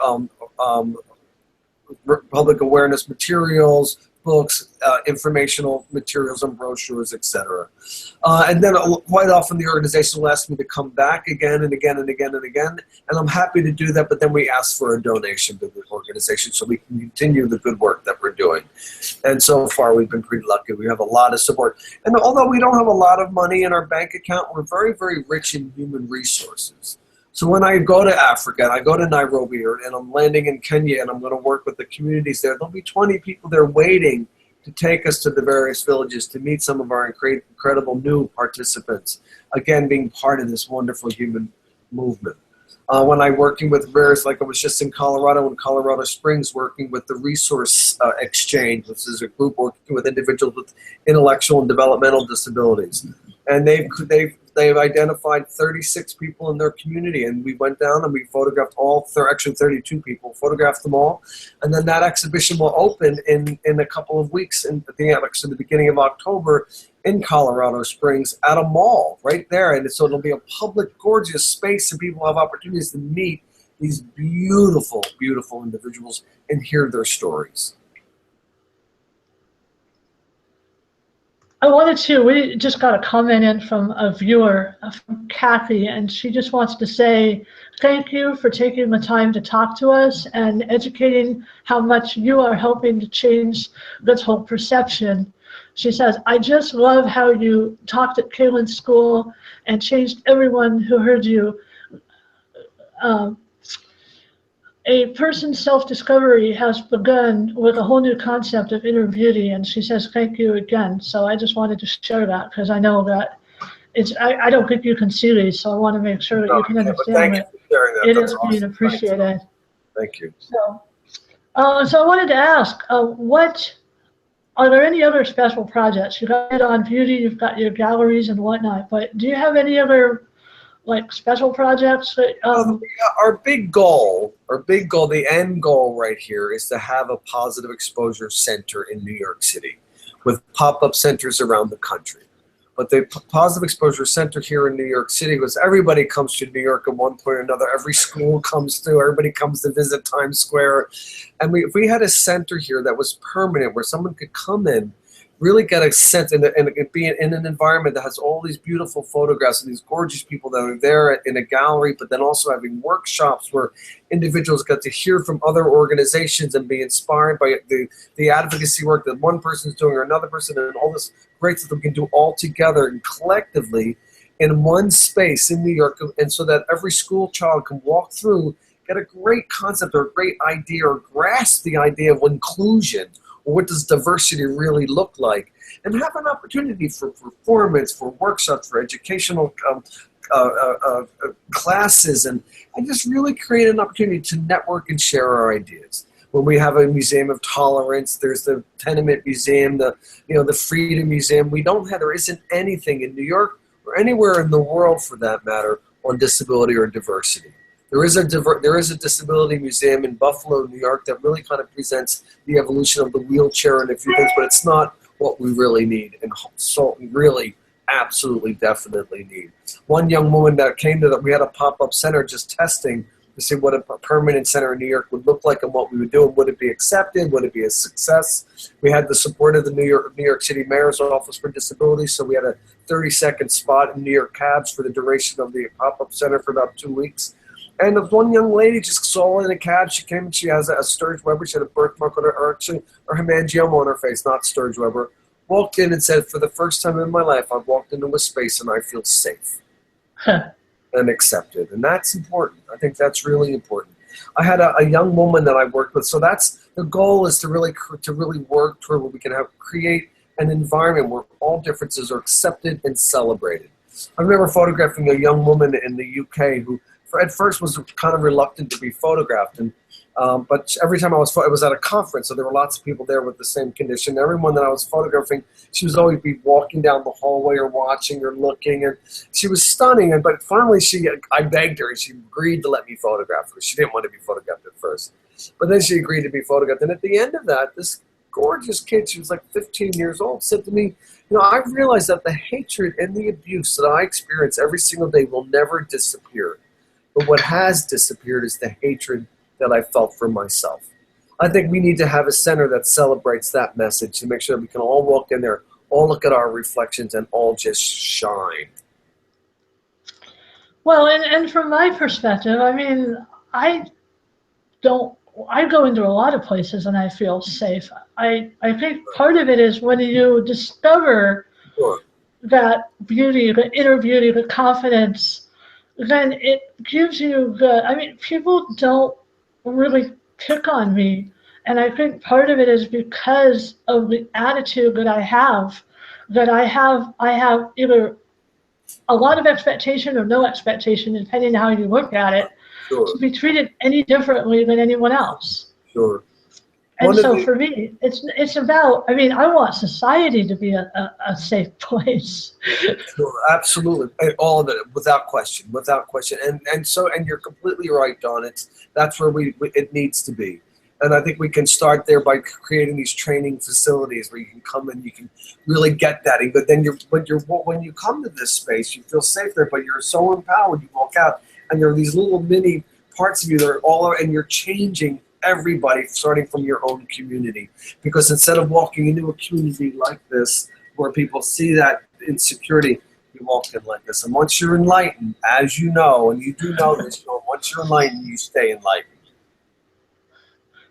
Speaker 2: public awareness materials, books, informational materials and brochures, etc. And then quite often the organization will ask me to come back again and again and again and again, and I'm happy to do that, but then we ask for a donation to the organization so we can continue the good work that we're doing. And so far we've been pretty lucky. We have a lot of support. And although we don't have a lot of money in our bank account, we're very, very rich in human resources. So when I go to Africa, and I go to Nairobi, and I'm landing in Kenya, and I'm going to work with the communities there, there'll be 20 people there waiting to take us to the various villages to meet some of our incredible new participants, again, being part of this wonderful human movement. When I'm working with various, like I was just in Colorado Springs, working with the Resource Exchange, which is a group working with individuals with intellectual and developmental disabilities. And they've identified 36 people in their community, and we went down and we photographed actually 32 people, photographed them all, and then that exhibition will open in a couple of weeks, in the beginning of October, in Colorado Springs at a mall right there, and so it'll be a public, gorgeous space, and people have opportunities to meet these beautiful, beautiful individuals and hear their stories.
Speaker 1: We just got a comment in from a viewer, from Kathy, and she just wants to say thank you for taking the time to talk to us and educating how much you are helping to change this whole perception. She says, I just love how you talked at Kaylin's school and changed everyone who heard you. A person's self-discovery has begun with a whole new concept of inner beauty, and she says thank you again. So I just wanted to share that because I know that I don't think you can see these, so I want to make sure that you can understand that it is being appreciated.
Speaker 2: Thank you.
Speaker 1: So I wanted to ask, are there any other special projects? You got it on beauty, you've got your galleries and whatnot, but do you have any other special projects that,
Speaker 2: our big goal, the end goal right here is to have a positive exposure center in New York City with pop-up centers around the country. But the positive exposure center here in New York City was everybody comes to New York at one point or another. Every school comes through, everybody comes to visit Times Square. And if we had a center here that was permanent where someone could come in, really get a sense and be in an environment that has all these beautiful photographs and these gorgeous people that are there in a gallery, but then also having workshops where individuals get to hear from other organizations and be inspired by the advocacy work that one person is doing or another person, and all this great stuff we can do all together and collectively in one space in New York, and so that every school child can walk through, get a great concept or a great idea or grasp the idea of inclusion. What does diversity really look like? And have an opportunity for performance, for workshops, for educational classes, and just really create an opportunity to network and share our ideas. When we have a museum of tolerance, there's the Tenement Museum, the Freedom Museum. There isn't anything in New York or anywhere in the world, for that matter, on disability or diversity. There is a disability museum in Buffalo, New York, that really kind of presents the evolution of the wheelchair and a few things, but it's not what we really need. And so really, absolutely, definitely need. One young woman that came to that, we had a pop-up center just testing to see what a permanent center in New York would look like and what we would do, and would it be accepted, would it be a success. We had the support of the New York City Mayor's Office for Disabilities, so we had a 30-second spot in New York cabs for the duration of the pop-up center for about 2 weeks. And one young lady just saw in a cab. She came and she has a Sturge Weber. She had a birthmark on her hemangioma on her face, not Sturge Weber. Walked in and said, for the first time in my life, I've walked into a space and I feel safe and accepted. And that's important. I think that's really important. I had a young woman that I worked with. So that's the goal, is to really work toward where we can create an environment where all differences are accepted and celebrated. I remember photographing a young woman in the UK who at first was kind of reluctant to be photographed, but every time it was at a conference, so there were lots of people there with the same condition. Everyone that I was photographing, she was always be walking down the hallway or watching or looking, and she was stunning. But finally, I begged her, and she agreed to let me photograph her. She didn't want to be photographed at first, but then she agreed to be photographed. And at the end of that, this gorgeous kid, she was like 15 years old, said to me, I realized that the hatred and the abuse that I experience every single day will never disappear. But what has disappeared is the hatred that I felt for myself. I think we need to have a center that celebrates that message to make sure that we can all walk in there, all look at our reflections, and all just shine.
Speaker 1: Well, and from my perspective, I mean, I go into a lot of places and I feel safe. I think part of it is when you discover that beauty, the inner beauty, the confidence, then it gives you people don't really pick on me. And I think part of it is because of the attitude that I have either a lot of expectation or no expectation, depending on how you look at it, to be treated any differently than anyone else.
Speaker 2: Sure.
Speaker 1: And so for me, it's about, I want society to be a safe place.
Speaker 2: Sure, absolutely. All of it, without question. And you're completely right, Dawn. That's where it needs to be. And I think we can start there by creating these training facilities where you can come and you can really get that. But then when you come to this space, you feel safe there, but you're so empowered. You walk out and there are these little mini parts of you that are all over, and you're changing everybody, starting from your own community. Because instead of walking into a community like this where people see that insecurity, you walk in like this. And once you're enlightened, as you know, and you do know this, once you're enlightened, you stay enlightened.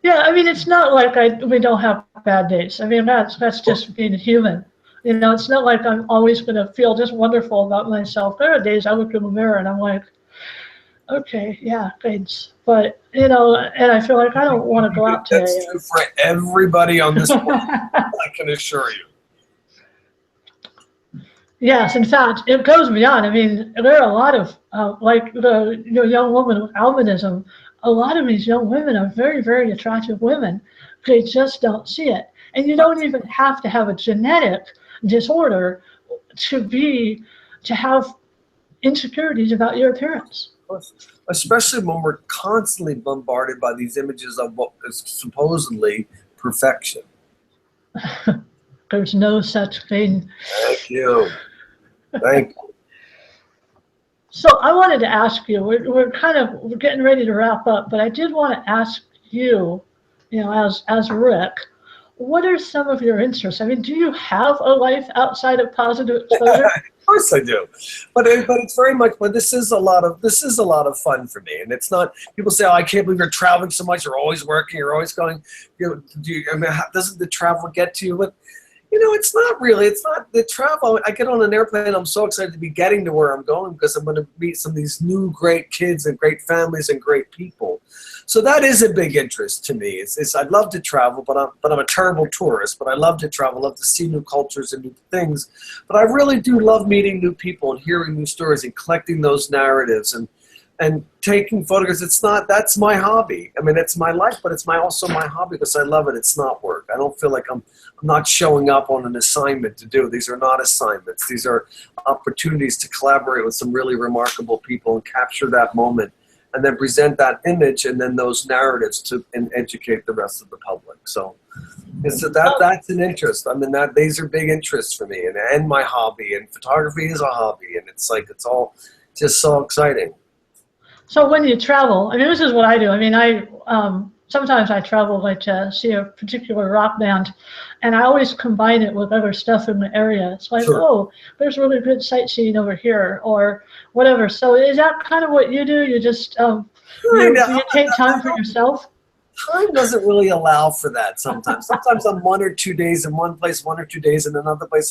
Speaker 1: Yeah, it's not like we don't have bad days. That's just being human. It's not like I'm always going to feel just wonderful about myself. There are days I look in the mirror and I'm like, okay, yeah, thanks. But, and I feel like I don't want to go out today.
Speaker 2: That's true for everybody on this planet, I can assure you.
Speaker 1: Yes, in fact, it goes beyond. There are a lot of, like the young woman with albinism, a lot of these young women are very, very attractive women. They just don't see it. And you don't even have to have a genetic disorder to have insecurities about your appearance.
Speaker 2: Especially when we're constantly bombarded by these images of what is supposedly perfection.
Speaker 1: There's no such thing.
Speaker 2: Thank you. Thank you.
Speaker 1: So I wanted to ask you, we're getting ready to wrap up, but I did want to ask you, as Rick, what are some of your interests? Do you have a life outside of positive exposure?
Speaker 2: Of course I do, but it's very much. But this is a lot of fun for me, and it's not. People say, "Oh, I can't believe you're traveling so much. You're always working. You're always going." Doesn't the travel get to you? But it's not really. It's not the travel. I get on an airplane. I'm so excited to be getting to where I'm going because I'm going to meet some of these new great kids and great families and great people. So that is a big interest to me. I'd love to travel, but I'm a terrible tourist. But I love to travel. I love to see new cultures and new things. But I really do love meeting new people and hearing new stories and collecting those narratives and taking photographs. That's my hobby. It's my life, but it's also my hobby because I love it. It's not work. I don't feel like I'm not showing up on an assignment to do. These are not assignments. These are opportunities to collaborate with some really remarkable people and capture that moment and then present that image and then those narratives to and educate the rest of the public. So that's an interest. I mean, these are big interests for me, and my hobby, and photography is a hobby, and it's like, it's all just so exciting.
Speaker 1: So when you travel, I mean, this is what I do. I mean, sometimes I travel like to see a particular rock band, and I always combine it with other stuff in the area. It's like,
Speaker 2: Sure.
Speaker 1: oh, there's really good sightseeing over here, or whatever. So is that kind of what you do? You just do you take time for yourself?
Speaker 2: Time doesn't really allow for that sometimes. Sometimes I'm 1 or 2 days in one place, 1 or 2 days in another place,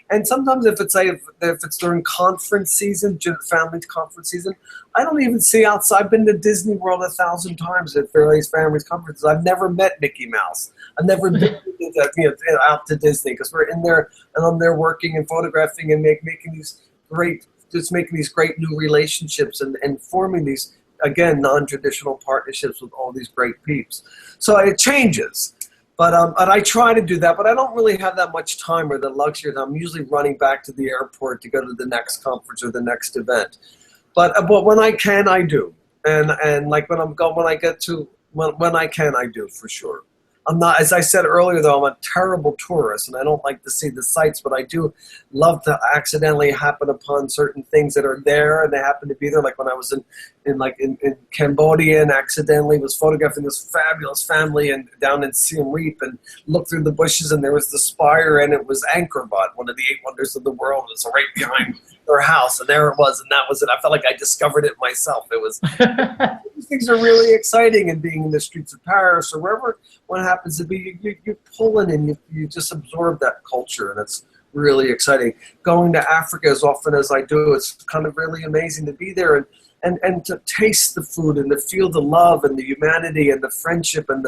Speaker 2: and sometimes if it's during conference season, family conference season, I don't even see outside. I've been to Disney World 1,000 times at various families conferences. I've never met Mickey Mouse. I've never been out to Disney, because we're in there and I'm there working and photographing and making these great new relationships and forming these, again, non-traditional partnerships with all these great peeps. So it changes, but I try to do that, but I don't really have that much time or the luxury. I'm usually running back to the airport to go to the next conference or the next event. But when I can, I do, and like when I can, I do, for sure. I'm not, as I said earlier, though, I'm a terrible tourist, and I don't like to see the sights, but I do love to accidentally happen upon certain things that are there, and they happen to be there. Like when I was in Cambodia, and accidentally was photographing this fabulous family and down in Siem Reap, and looked through the bushes, and there was the spire, and it was Angkor Wat, one of the 8 wonders of the world. It was right behind their house, and there it was, and that was it. I felt like I discovered it myself. It was these things are really exciting, and being in the streets of Paris or wherever one happens to be, you pull in and you just absorb that culture, and it's really exciting. Going to Africa as often as I do, it's kind of really amazing to be there and to taste the food and to feel the love and the humanity and the friendship and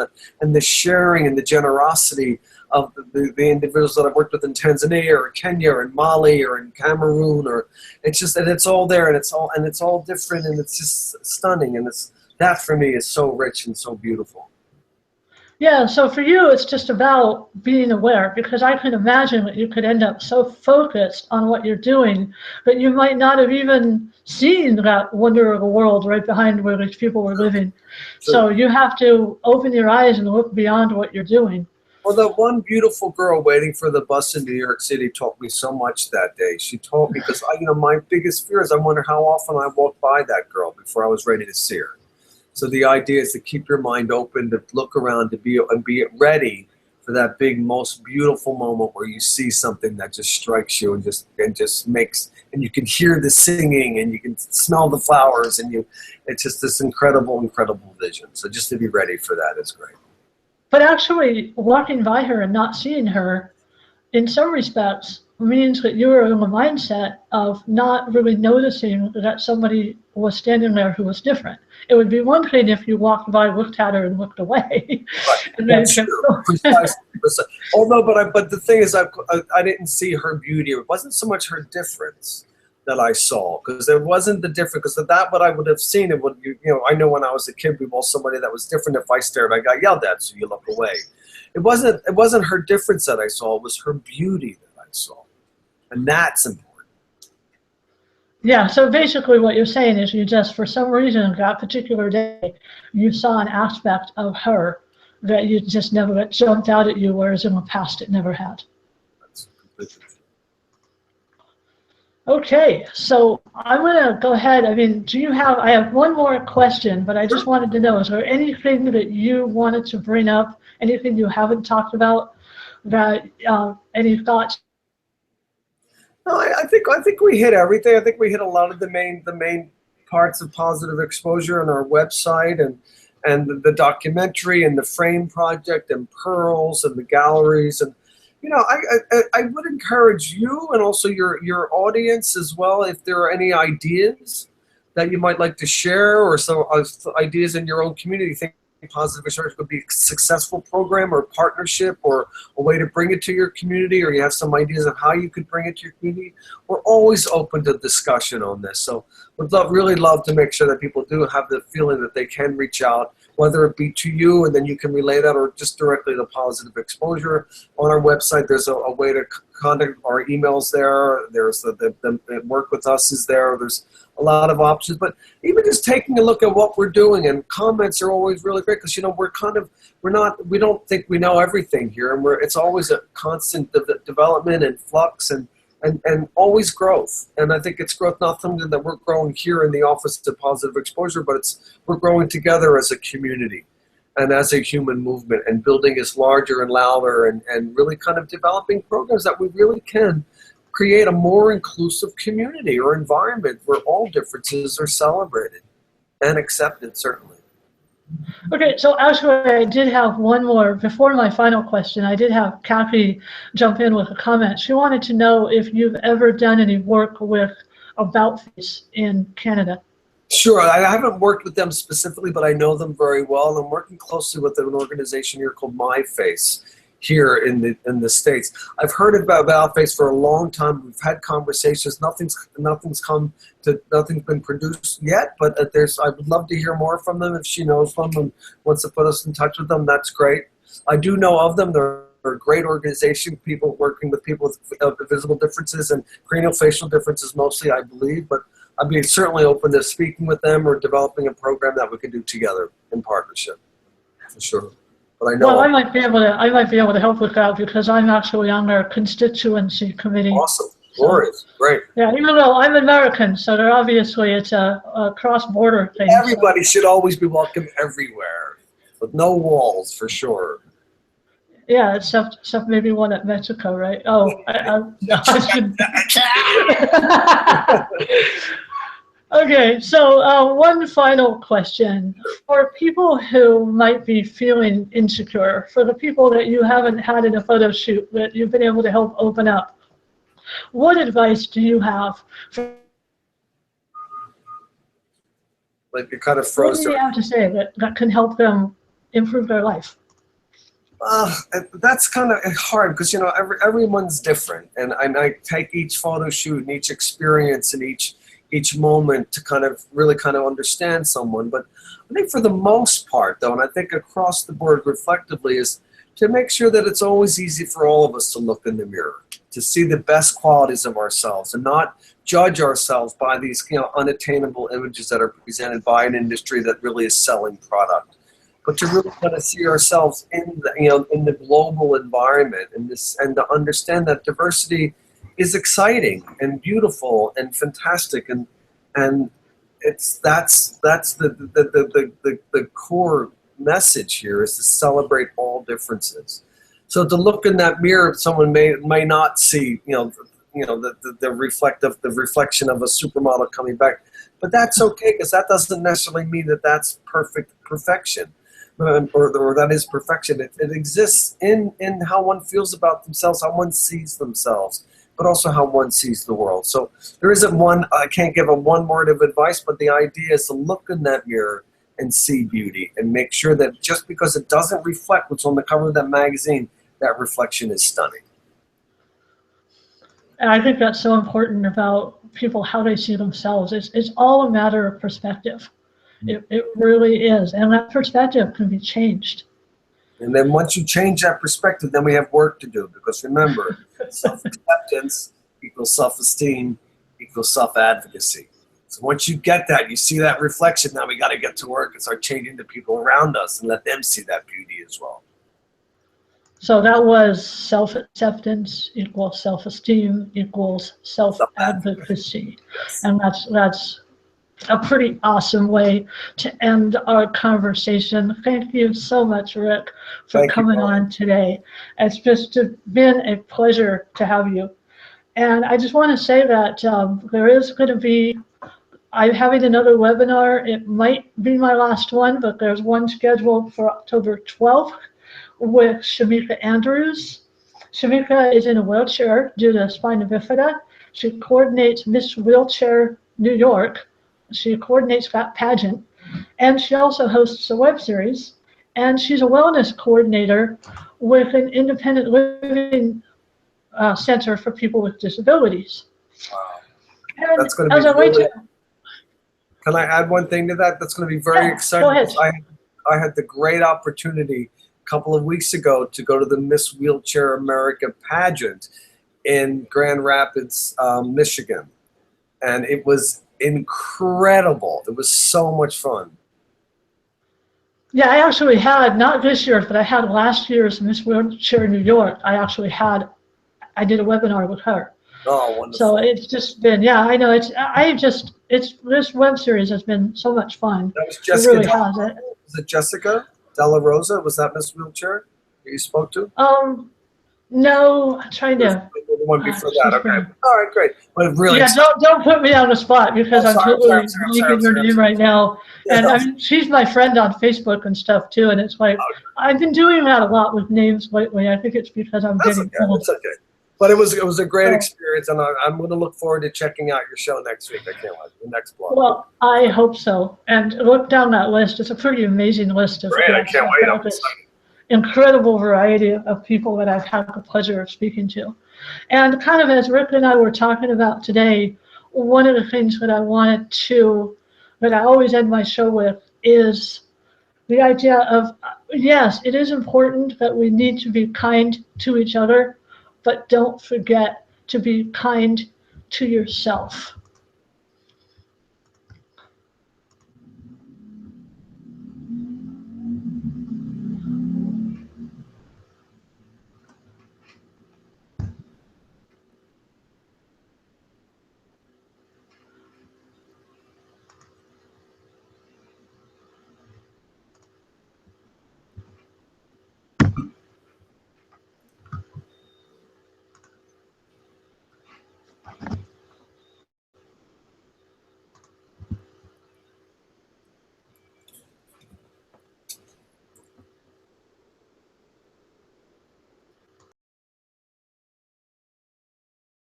Speaker 2: the sharing and the generosity of the individuals that I've worked with in Tanzania or Kenya or in Mali or in Cameroon, or it's just that it's all there, and it's all different, and it's just stunning, and that for me is so rich and so beautiful.
Speaker 1: Yeah, so for you, it's just about being aware, because I can imagine that you could end up so focused on what you're doing that you might not have even seen that wonder of the world right behind where these people were living. Sure. So you have to open your eyes and look beyond what you're doing.
Speaker 2: Well, that one beautiful girl waiting for the bus in New York City taught me so much that day. She taught me, because my biggest fear is I wonder how often I walked by that girl before I was ready to see her. So the idea is to keep your mind open, to look around, to be ready for that big, most beautiful moment where you see something that just strikes you and just makes, and you can hear the singing and you can smell the flowers, and it's just this incredible, incredible vision. So just to be ready for that is great.
Speaker 1: But actually, walking by her and not seeing her, in some respects, means that you were in the mindset of not really noticing that somebody was standing there who was different. It would be one thing if you walked by, looked at her, and looked away.
Speaker 2: Right.
Speaker 1: And
Speaker 2: that's true. Precisely. Although, but the thing is, I didn't see her beauty. It wasn't so much her difference that I saw, because there wasn't the difference. Because that what I would have seen, it would, I know when I was a kid, we both somebody that was different. If I stared, I got yelled at, so you look away. It wasn't her difference that I saw. It was her beauty that I saw, and that's important.
Speaker 1: Yeah, so basically what you're saying is you just, for some reason, that particular day, you saw an aspect of her that you just never jumped out at you, whereas in the past it never had.
Speaker 2: That's completely true.
Speaker 1: Okay, so I'm going to go ahead. I mean, I have one more question, but I just wanted to know, is there anything that you wanted to bring up, anything you haven't talked about, that any thoughts?
Speaker 2: No, I think we hit everything. I think we hit a lot of the main parts of positive exposure on our website, and the documentary and the frame project and pearls and the galleries, and I would encourage you and also your audience as well, if there are any ideas that you might like to share, or some ideas in your own community. Think positive research could be a successful program or partnership or a way to bring it to your community, or you have some ideas of how you could bring it to your community. We're always open to discussion on this. So we'd really love to make sure that people do have the feeling that they can reach out whether it be to you and then you can relay that, or just directly to Positive Exposure. On our website, there's a way to contact our emails there. There's the work with us is there. There's a lot of options, but even just taking a look at what we're doing, and comments are always really great, because we don't think we know everything here, and it's always a constant development and flux and always growth. And I think it's growth, not something that we're growing here in the office to Positive Exposure, but we're growing together as a community and as a human movement, and building is larger and louder, and really kind of developing programs that we really can create a more inclusive community or environment where all differences are celebrated and accepted, certainly.
Speaker 1: Okay, so actually I did have one more. Before my final question, I did have Kathy jump in with a comment. She wanted to know if you've ever done any work with About Face in Canada.
Speaker 2: Sure, I haven't worked with them specifically, but I know them very well. I'm working closely with an organization here called My Face here in the States. I've heard about Face for a long time. We've had conversations. Nothing's been produced yet, but I would love to hear more from them. If she knows them and wants to put us in touch with them, that's great. I do know of them. They're a great organization, people working with people with visible differences and craniofacial differences mostly, I believe, but I'd be certainly open to speaking with them or developing a program that we could do together in partnership, for sure. But I know.
Speaker 1: Well, I might be able to help with that, because I'm actually on their constituency committee.
Speaker 2: Awesome, glorious, great.
Speaker 1: Yeah, even though I'm American, so it's a cross-border thing.
Speaker 2: Everybody should always be welcome everywhere, with no walls, for sure.
Speaker 1: Yeah, except maybe one at Mexico, right? Oh, I should. Okay, so one final question. For people who might be feeling insecure, for the people that you haven't had in a photo shoot that you've been able to help open up, what advice do you have?
Speaker 2: Like you kind of froze.
Speaker 1: What do you have to say that can help them improve their life?
Speaker 2: That's kind of hard, because everyone's different, and I take each photo shoot and each experience and each moment to really understand someone. But I think for the most part, though, and I think across the board reflectively, is to make sure that it's always easy for all of us to look in the mirror, to see the best qualities of ourselves, and not judge ourselves by these unattainable images that are presented by an industry that really is selling product. But to really kind of see ourselves in the global environment, and to understand that diversity is exciting and beautiful and fantastic, and that's the core message here, is to celebrate all differences. So to look in that mirror, someone may not see the reflection of a supermodel coming back, but that's okay, because that doesn't necessarily mean that that's perfection. Or that is perfection. It exists in how one feels about themselves, how one sees themselves, but also how one sees the world. So there isn't one, I can't give a one word of advice, but the idea is to look in that mirror and see beauty, and make sure that just because it doesn't reflect what's on the cover of that magazine, that reflection is stunning.
Speaker 1: And I think that's so important about people, how they see themselves. It's all a matter of perspective. It really is, and that perspective can be changed.
Speaker 2: And then once you change that perspective, then we have work to do, because remember, self-acceptance equals self-esteem equals self-advocacy. So once you get that, you see that reflection, now we got to get to work and start changing the people around us and let them see that beauty as well.
Speaker 1: So that was self-acceptance equals self-esteem equals self-advocacy.
Speaker 2: Yes.
Speaker 1: And that's a pretty awesome way to end our conversation. Thank you so much, Rick, for coming on today. It's just been a pleasure to have you. And I just want to say that there is going to be, I'm having another webinar. It might be my last one, but there's one scheduled for October 12th with Shamika Andrews. Shamika is in a wheelchair due to spina bifida. She coordinates Miss Wheelchair New York. She coordinates that pageant, and she also hosts a web series, and she's a wellness coordinator with an independent living center for people with disabilities.
Speaker 2: Wow.
Speaker 1: And
Speaker 2: that's going to be
Speaker 1: really,
Speaker 2: can I add one thing to that? That's going to be very exciting.
Speaker 1: Go ahead.
Speaker 2: I had the great opportunity a couple of weeks ago to go to the Miss Wheelchair America pageant in Grand Rapids, Michigan. And it was incredible. It was so much fun.
Speaker 1: Yeah, I actually had, not this year, but I had last year's Miss Wheelchair New York. I did a webinar with her.
Speaker 2: Oh, wonderful.
Speaker 1: So it's just been, yeah, I know, this web series has been so much fun.
Speaker 2: That was Jessica.
Speaker 1: It really has.
Speaker 2: Was it Jessica Della Rosa? Was that Miss Wheelchair that you spoke to?
Speaker 1: No, I'm trying to.
Speaker 2: The one before that. Okay. All right, great. But really,
Speaker 1: yeah, don't put me on the spot because I'm totally blanking your name right now. And I mean, she's my friend on Facebook and stuff too. And it's like I've been doing that a lot with names lately. I think it's because I'm getting old.
Speaker 2: That's okay. But it was a great experience, and I'm going to look forward to checking out your show next week. I can't wait. The next blog.
Speaker 1: Well, I hope so. And look down that list. It's a pretty amazing list of
Speaker 2: great. I can't wait. I'm excited.
Speaker 1: Incredible variety of people that I've had the pleasure of speaking to. And kind of as Rick and I were talking about today, one of the things that I always end my show with is the idea of, yes, it is important that we need to be kind to each other, but don't forget to be kind to yourself.